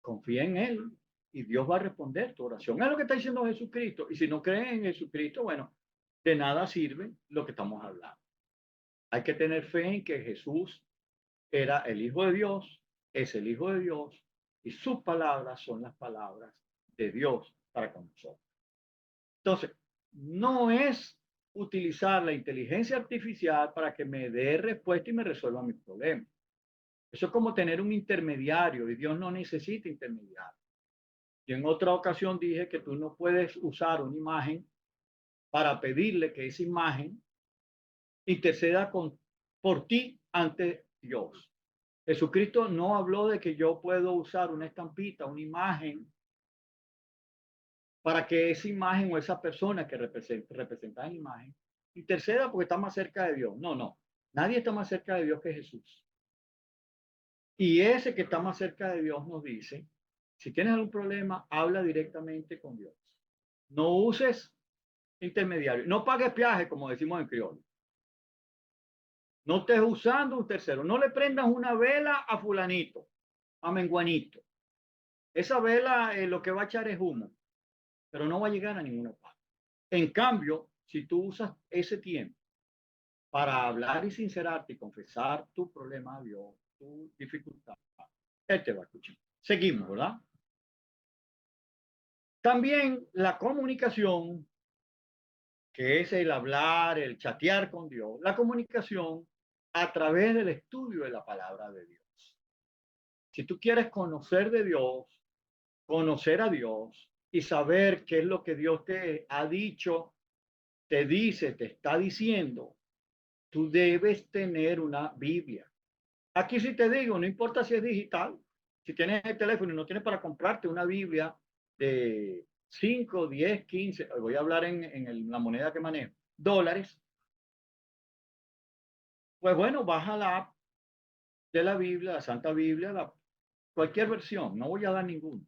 Confía en Él y Dios va a responder tu oración. Es lo que está diciendo Jesucristo. Y si no crees en Jesucristo, bueno, de nada sirve lo que estamos hablando. Hay que tener fe en que Jesús era el Hijo de Dios, es el Hijo de Dios y sus palabras son las palabras de Dios para con nosotros. Entonces, no es utilizar la inteligencia artificial para que me dé respuesta y me resuelva mis problemas. Eso es como tener un intermediario y Dios no necesita intermediario. Yo en otra ocasión dije que tú no puedes usar una imagen para pedirle que esa imagen interceda por ti ante Dios. Jesucristo no habló de que yo puedo usar una estampita, una imagen, para que esa imagen o esa persona que representa la imagen interceda porque está más cerca de Dios. No, no. Nadie está más cerca de Dios que Jesús. Y ese que está más cerca de Dios nos dice, si tienes algún problema, habla directamente con Dios. No uses intermediario. No pagues peaje, como decimos en criollo. No estés usando un tercero. No le prendas una vela a fulanito, a menguanito. Esa vela lo que va a echar es humo, pero no va a llegar a ninguna parte. En cambio, si tú usas ese tiempo para hablar y sincerarte y confesar tu problema a Dios, tu dificultad, Él te va a escuchar. Seguimos, ¿verdad? También la comunicación, que es el hablar, el chatear con Dios, la comunicación a través del estudio de la palabra de Dios. Si tú quieres conocer de Dios, conocer a Dios y saber qué es lo que Dios te ha dicho, te dice, te está diciendo, tú debes tener una Biblia. Aquí sí te digo, no importa si es digital, si tienes el teléfono y no tienes para comprarte una Biblia de 5, 10, 15, voy a hablar en la moneda que manejo, dólares, pues bueno, baja la app de la Biblia, la Santa Biblia, cualquier versión, no voy a dar ninguna.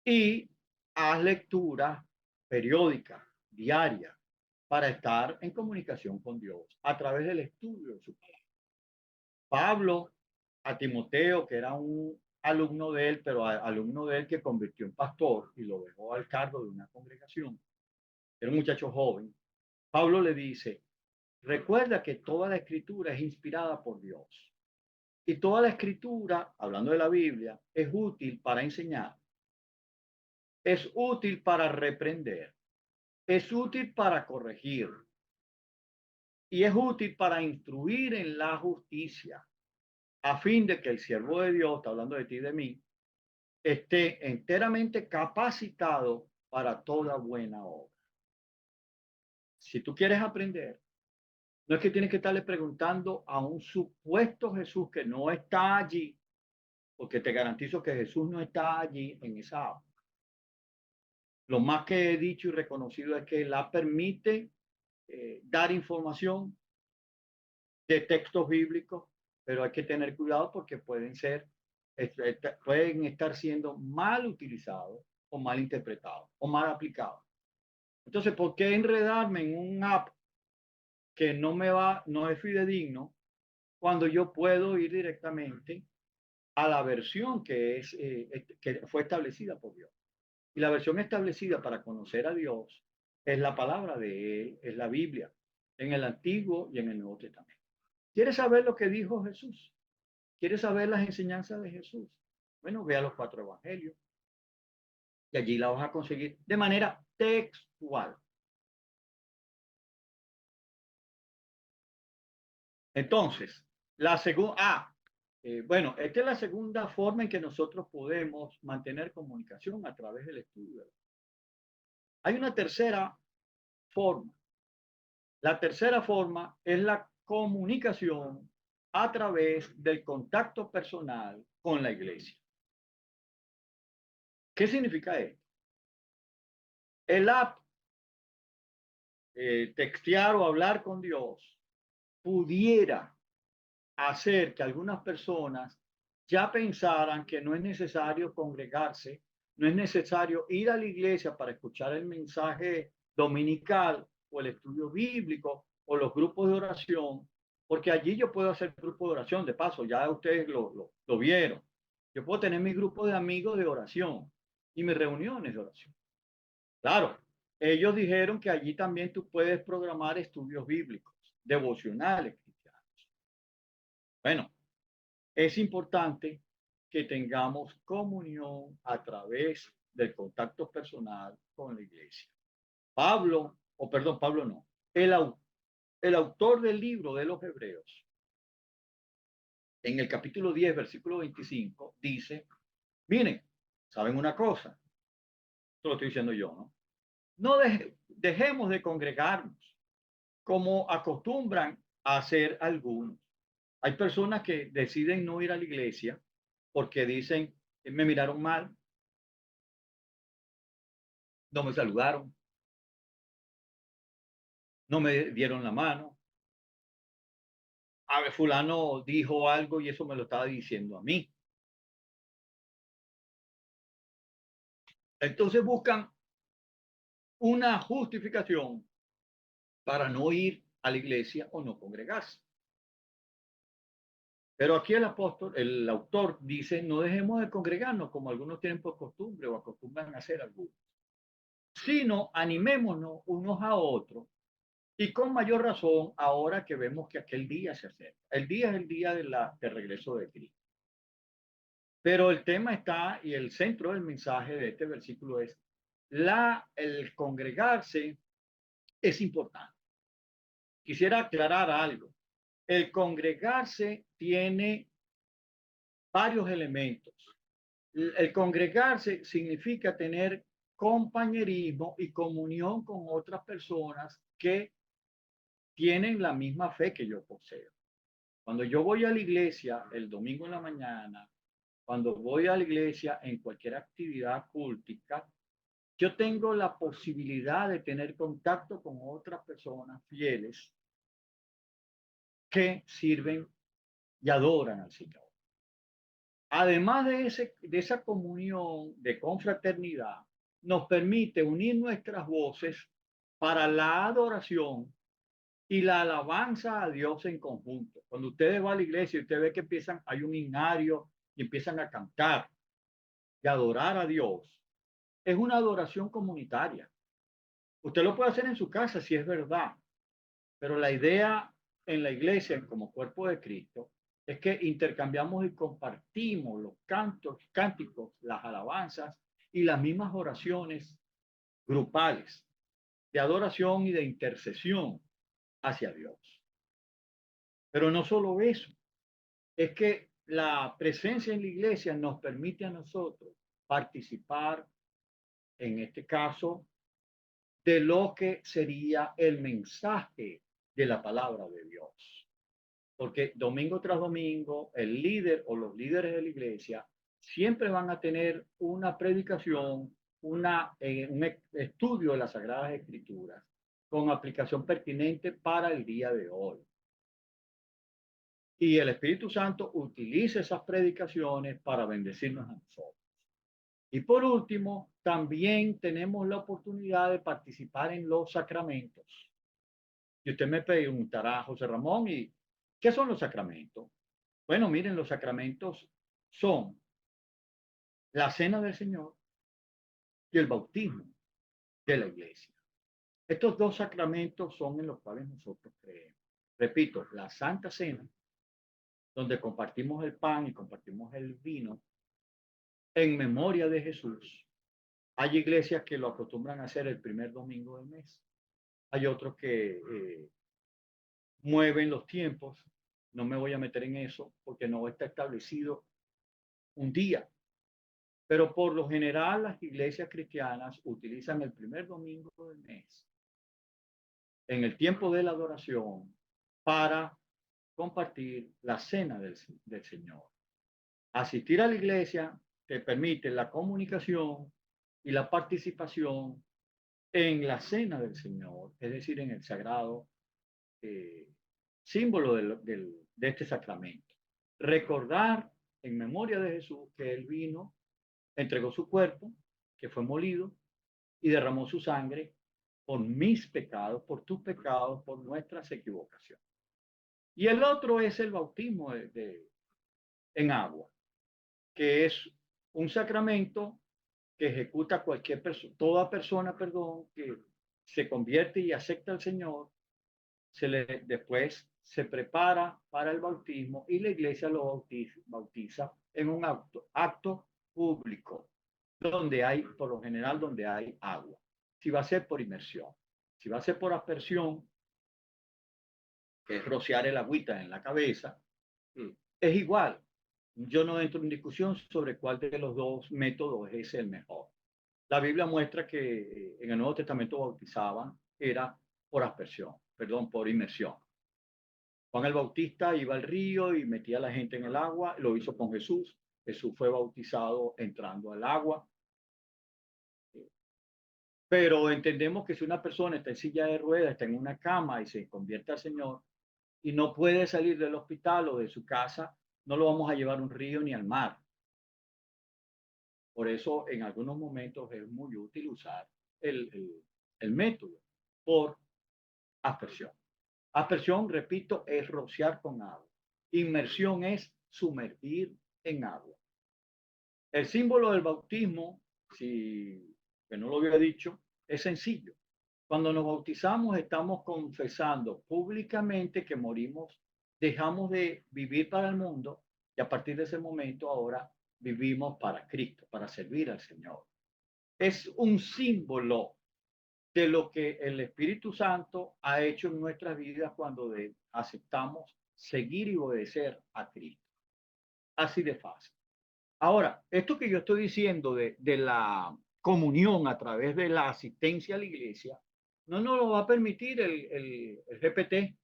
Y haz lectura periódica, diaria, para estar en comunicación con Dios a través del estudio de su palabra. Pablo a Timoteo, que era un alumno de él, pero alumno de él que convirtió en pastor y lo dejó al cargo de una congregación, era un muchacho joven. Pablo le dice, recuerda que toda la escritura es inspirada por Dios. Y toda la escritura, hablando de la Biblia, es útil para enseñar, es útil para reprender, es útil para corregir y es útil para instruir en la justicia, a fin de que el siervo de Dios, está hablando de ti y de mí, esté enteramente capacitado para toda buena obra. Si tú quieres aprender, no es que tienes que estarle preguntando a un supuesto Jesús que no está allí, porque te garantizo que Jesús no está allí en esa app. Lo más que he dicho y reconocido es que la permite dar información de textos bíblicos, pero hay que tener cuidado porque pueden estar siendo mal utilizados o mal interpretados o mal aplicados. Entonces, ¿por qué enredarme en un app que no es fidedigno cuando yo puedo ir directamente a la versión que fue establecida por Dios? Y la versión establecida para conocer a Dios es la palabra de Él, es la Biblia, en el Antiguo y en el Nuevo Testamento. ¿Quieres saber lo que dijo Jesús? ¿Quieres saber las enseñanzas de Jesús? Bueno, ve a los 4 evangelios y allí la vas a conseguir de manera textual. Entonces, la segunda, bueno, esta es la segunda forma en que nosotros podemos mantener comunicación a través del estudio. Hay una tercera forma. La tercera forma es la comunicación a través del contacto personal con la iglesia. ¿Qué significa esto? El app, textear o hablar con Dios, pudiera hacer que algunas personas ya pensaran que no es necesario congregarse, no es necesario ir a la iglesia para escuchar el mensaje dominical o el estudio bíblico o los grupos de oración, porque allí yo puedo hacer grupo de oración. De paso, ya ustedes lo vieron. Yo puedo tener mi grupo de amigos de oración y mis reuniones de oración. Claro, ellos dijeron que allí también tú puedes programar estudios bíblicos, devocionales cristianos. Bueno, es importante que tengamos comunión a través del contacto personal con la iglesia. Pablo no, el autor del libro de los Hebreos, en el capítulo 10, versículo 25, dice, miren, ¿saben una cosa? Esto lo estoy diciendo yo, ¿no? No dejemos de congregarnos como acostumbran a hacer algunos. Hay personas que deciden no ir a la iglesia porque dicen, me miraron mal, no me saludaron, no me dieron la mano. A ver, fulano dijo algo y eso me lo estaba diciendo a mí. Entonces buscan una justificación para no ir a la iglesia o no congregarse. Pero aquí el autor dice, no dejemos de congregarnos como algunos tienen por costumbre o acostumbran a hacer algunos, sino animémonos unos a otros y con mayor razón ahora que vemos que aquel día se acerca. El día es el día de regreso de Cristo. Pero el tema está y el centro del mensaje de este versículo es el congregarse es importante. Quisiera aclarar algo. El congregarse tiene varios elementos. El congregarse significa tener compañerismo y comunión con otras personas que tienen la misma fe que yo poseo. Cuando yo voy a la iglesia el domingo en la mañana, cuando voy a la iglesia en cualquier actividad cultica, yo tengo la posibilidad de tener contacto con otras personas fieles que sirven y adoran al Señor. Además de esa comunión de confraternidad, nos permite unir nuestras voces para la adoración y la alabanza a Dios en conjunto. Cuando ustedes van a la iglesia y usted ve que hay un himnario y empiezan a cantar y adorar a Dios, es una adoración comunitaria. Usted lo puede hacer en su casa si es verdad, pero la idea en la iglesia como cuerpo de Cristo es que intercambiamos y compartimos los cánticos, las alabanzas y las mismas oraciones grupales. de adoración y de intercesión hacia Dios. Pero no solo eso, es que la presencia en la iglesia nos permite a nosotros participar, en este caso, de lo que sería el mensaje de la palabra de Dios. Porque domingo tras domingo, el líder o los líderes de la iglesia siempre van a tener una predicación, un estudio de las Sagradas Escrituras con aplicación pertinente para el día de hoy. Y el Espíritu Santo utiliza esas predicaciones para bendecirnos a nosotros. Y por último, también tenemos la oportunidad de participar en los sacramentos. Y usted me preguntará, José Ramón, ¿y qué son los sacramentos? Bueno, miren, los sacramentos son la cena del Señor y el bautismo de la iglesia. Estos dos sacramentos son en los cuales nosotros creemos. Repito, la Santa Cena, donde compartimos el pan y compartimos el vino en memoria de Jesús. Hay iglesias que lo acostumbran a hacer el primer domingo del mes. Hay otros que mueven los tiempos. No me voy a meter en eso porque no está establecido un día. Pero por lo general las iglesias cristianas utilizan el primer domingo del mes en el tiempo de la adoración para compartir la cena del Señor. Asistir a la iglesia te permite la comunicación y la participación en la cena del Señor, es decir, en el sagrado símbolo de este sacramento. Recordar en memoria de Jesús que Él vino, entregó su cuerpo, que fue molido, y derramó su sangre por mis pecados, por tus pecados, por nuestras equivocaciones. Y el otro es el bautismo en agua, que es un sacramento que ejecuta cualquier persona, toda persona, perdón, que se convierte y acepta al Señor, después se prepara para el bautismo y la iglesia lo bautiza en un acto público, donde hay, por lo general, donde hay agua. Si va a ser por inmersión, si va a ser por aspersión, que es rociar el agüita en la cabeza, es igual. Yo no entro en discusión sobre cuál de los dos métodos es el mejor. La Biblia muestra que en el Nuevo Testamento bautizaban era por aspersión, perdón, por inmersión. Juan el Bautista iba al río y metía a la gente en el agua, lo hizo con Jesús. Jesús fue bautizado entrando al agua. Pero entendemos que si una persona está en silla de ruedas, está en una cama y se convierte al Señor y no puede salir del hospital o de su casa, no lo vamos a llevar a un río ni al mar. Por eso en algunos momentos es muy útil usar el método por aspersión. Aspersión, repito, es rociar con agua. Inmersión es sumergir en agua. El símbolo del bautismo, si que no lo había dicho, es sencillo. Cuando nos bautizamos estamos confesando públicamente que morimos, dejamos de vivir para el mundo y a partir de ese momento ahora vivimos para Cristo, para servir al Señor. Es un símbolo de lo que el Espíritu Santo ha hecho en nuestras vidas cuando aceptamos seguir y obedecer a Cristo. Así de fácil. Ahora, esto que yo estoy diciendo de la comunión a través de la asistencia a la iglesia, no nos lo va a permitir el GPT.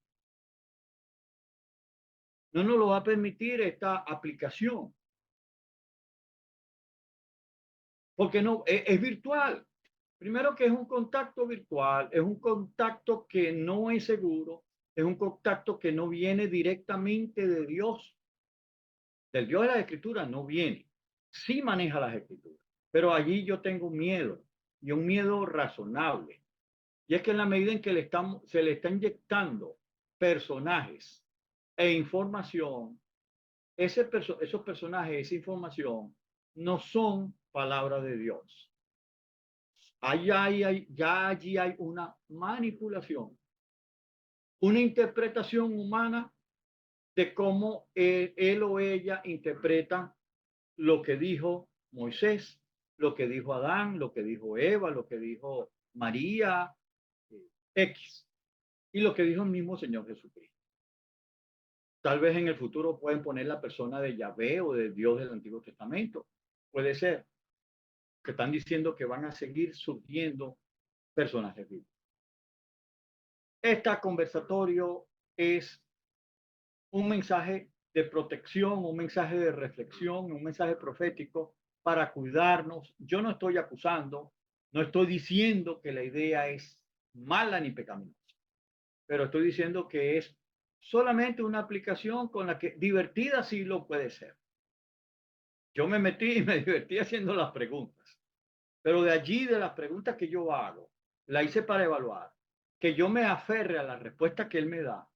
No nos lo va a permitir esta aplicación. Porque no, es virtual. Primero que es un contacto virtual, es un contacto que no es seguro, es un contacto que no viene directamente de Dios. Del Dios de las Escrituras no viene. Sí maneja las Escrituras, pero allí yo tengo un miedo y un miedo razonable. Y es que en la medida en que se le está inyectando personajes e información, esos personajes, esa información, no son palabras de Dios. Ya allí hay una manipulación, una interpretación humana de cómo él o ella interpreta lo que dijo Moisés, lo que dijo Adán, lo que dijo Eva, lo que dijo María, X. Y lo que dijo el mismo Señor Jesucristo. Tal vez en el futuro pueden poner la persona de Yahvé o de Dios del Antiguo Testamento. Puede ser que están diciendo que van a seguir surgiendo personajes bíblicos. Este conversatorio es un mensaje de protección, un mensaje de reflexión, un mensaje profético para cuidarnos. Yo no estoy acusando, no estoy diciendo que la idea es mala ni pecaminosa, pero estoy diciendo que es solamente una aplicación con la que divertida sí lo puede ser. Yo me metí y me divertí haciendo las preguntas, pero de allí, de las preguntas que yo hago, la hice para evaluar, que yo me aferre a la respuesta que él me da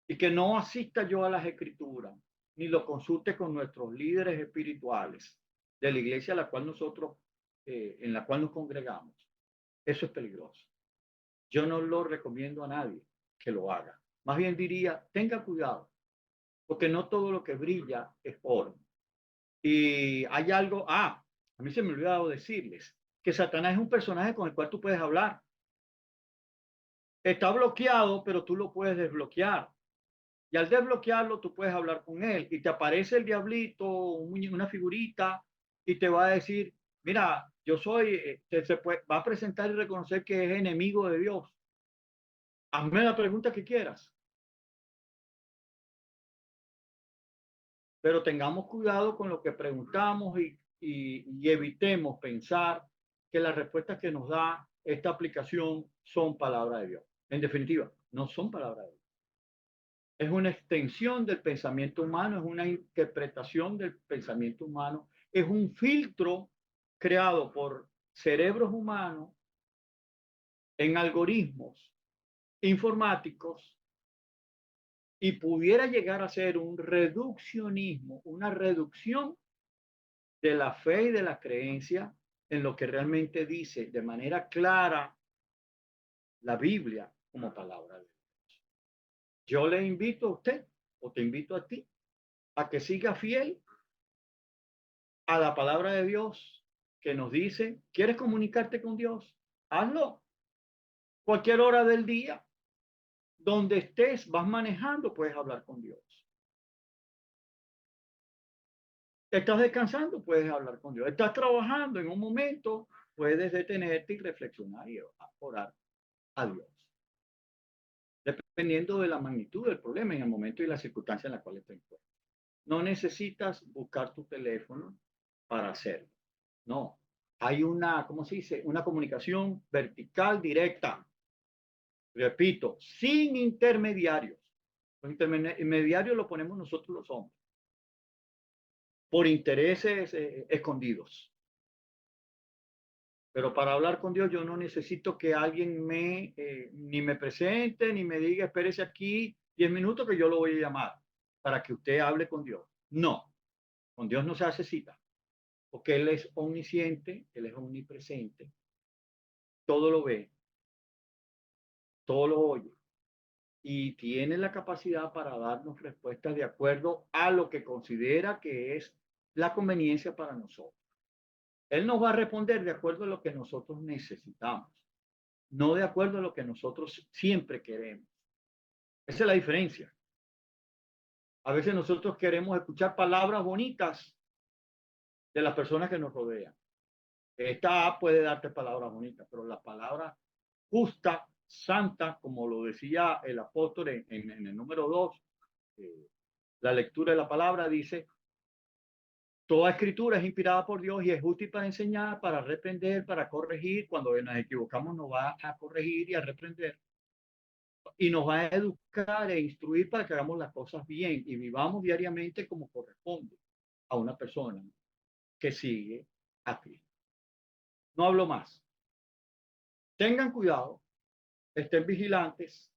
y que no asista yo a las escrituras, ni lo consulte con nuestros líderes espirituales de la iglesia a la cual nosotros, en la cual nos congregamos. Eso es peligroso. Yo no lo recomiendo a nadie que lo haga. Más bien diría, tenga cuidado, porque no todo lo que brilla es oro. Y hay algo, a mí se me olvidó decirles que Satanás es un personaje con el cual tú puedes hablar. Está bloqueado, pero tú lo puedes desbloquear. Y al desbloquearlo, tú puedes hablar con él y te aparece el diablito, una figurita, y te va a decir, mira, yo soy, va a presentar y reconocer que es enemigo de Dios. Hazme la pregunta que quieras. Pero tengamos cuidado con lo que preguntamos y evitemos pensar que las respuestas que nos da esta aplicación son palabra de Dios. En definitiva, no son palabra de Dios. Es una extensión del pensamiento humano, es una interpretación del pensamiento humano, es un filtro creado por cerebros humanos en algoritmos informáticos y pudiera llegar a ser un reduccionismo, una reducción de la fe y de la creencia en lo que realmente dice de manera clara la Biblia como palabra de Dios. Yo le invito a usted, o te invito a ti, a que siga fiel a la palabra de Dios que nos dice, ¿quieres comunicarte con Dios? Hazlo. Cualquier hora del día, donde estés, vas manejando, puedes hablar con Dios. Estás descansando, puedes hablar con Dios. Estás trabajando en un momento, puedes detenerte y reflexionar y orar a Dios. Dependiendo de la magnitud del problema en el momento y la circunstancia en la cual te encuentras. No necesitas buscar tu teléfono para hacerlo. No. Hay una, ¿cómo se dice? Una comunicación vertical directa. Repito, sin intermediarios. Los intermediarios lo ponemos nosotros los hombres. Por intereses escondidos. Pero para hablar con Dios yo no necesito que alguien ni me presente, ni me diga, espérese aquí 10 minutos que yo lo voy a llamar para que usted hable con Dios. No, con Dios no se hace cita, porque Él es omnisciente, Él es omnipresente, todo lo ve, todo lo oye y tiene la capacidad para darnos respuestas de acuerdo a lo que considera que es la conveniencia para nosotros. Él nos va a responder de acuerdo a lo que nosotros necesitamos, no de acuerdo a lo que nosotros siempre queremos. Esa es la diferencia. A veces nosotros queremos escuchar palabras bonitas de las personas que nos rodean. Esta app puede darte palabras bonitas, pero la palabra justa, santa, como lo decía el apóstol en el número 2, la lectura de la palabra dice, toda escritura es inspirada por Dios y es útil para enseñar, para reprender, para corregir. Cuando nos equivocamos nos va a corregir y a reprender. Y nos va a educar e instruir para que hagamos las cosas bien y vivamos diariamente como corresponde a una persona que sigue a Cristo. No hablo más. Tengan cuidado, estén vigilantes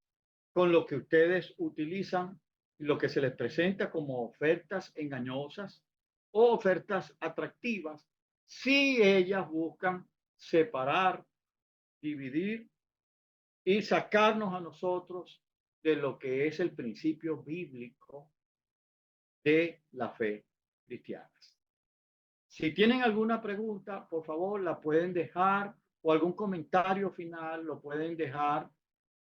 con lo que ustedes utilizan y lo que se les presenta como ofertas engañosas o ofertas atractivas, si ellas buscan separar, dividir y sacarnos a nosotros de lo que es el principio bíblico de la fe cristiana. Si tienen alguna pregunta, por favor, la pueden dejar o algún comentario final lo pueden dejar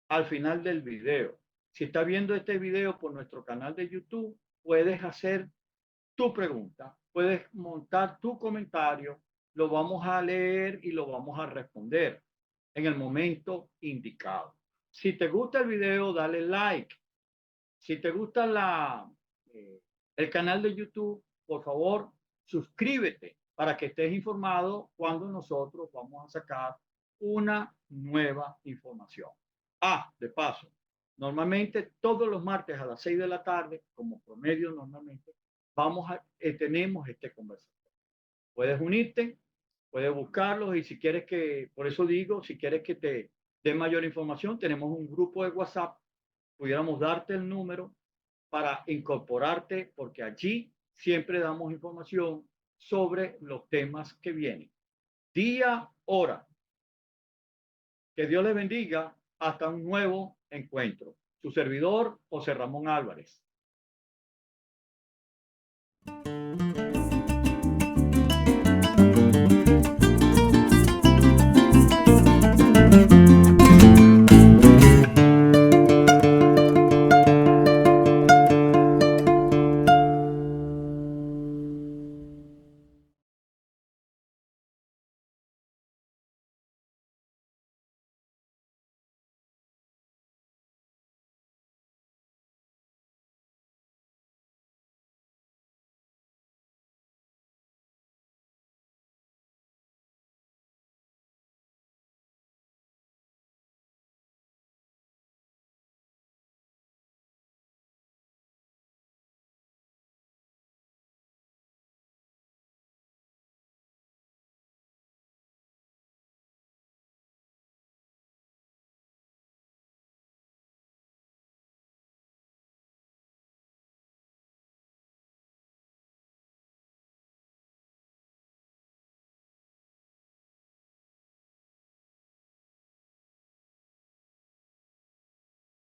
al final del video. Si estás viendo este video por nuestro canal de YouTube, puedes hacer tu pregunta, puedes montar tu comentario, lo vamos a leer y lo vamos a responder en el momento indicado. Si te gusta el video, dale like. Si te gusta el canal de YouTube, por favor, suscríbete para que estés informado cuando nosotros vamos a sacar una nueva información. De paso, normalmente todos los martes a las 6 de la tarde, como promedio normalmente, tenemos este conversación. Puedes unirte, puedes buscarlos y si quieres por eso digo, si quieres que te dé mayor información, tenemos un grupo de WhatsApp, pudiéramos darte el número para incorporarte porque allí siempre damos información sobre los temas que vienen. Día, hora. Que Dios les bendiga hasta un nuevo encuentro. Su servidor, José Ramón Álvarez.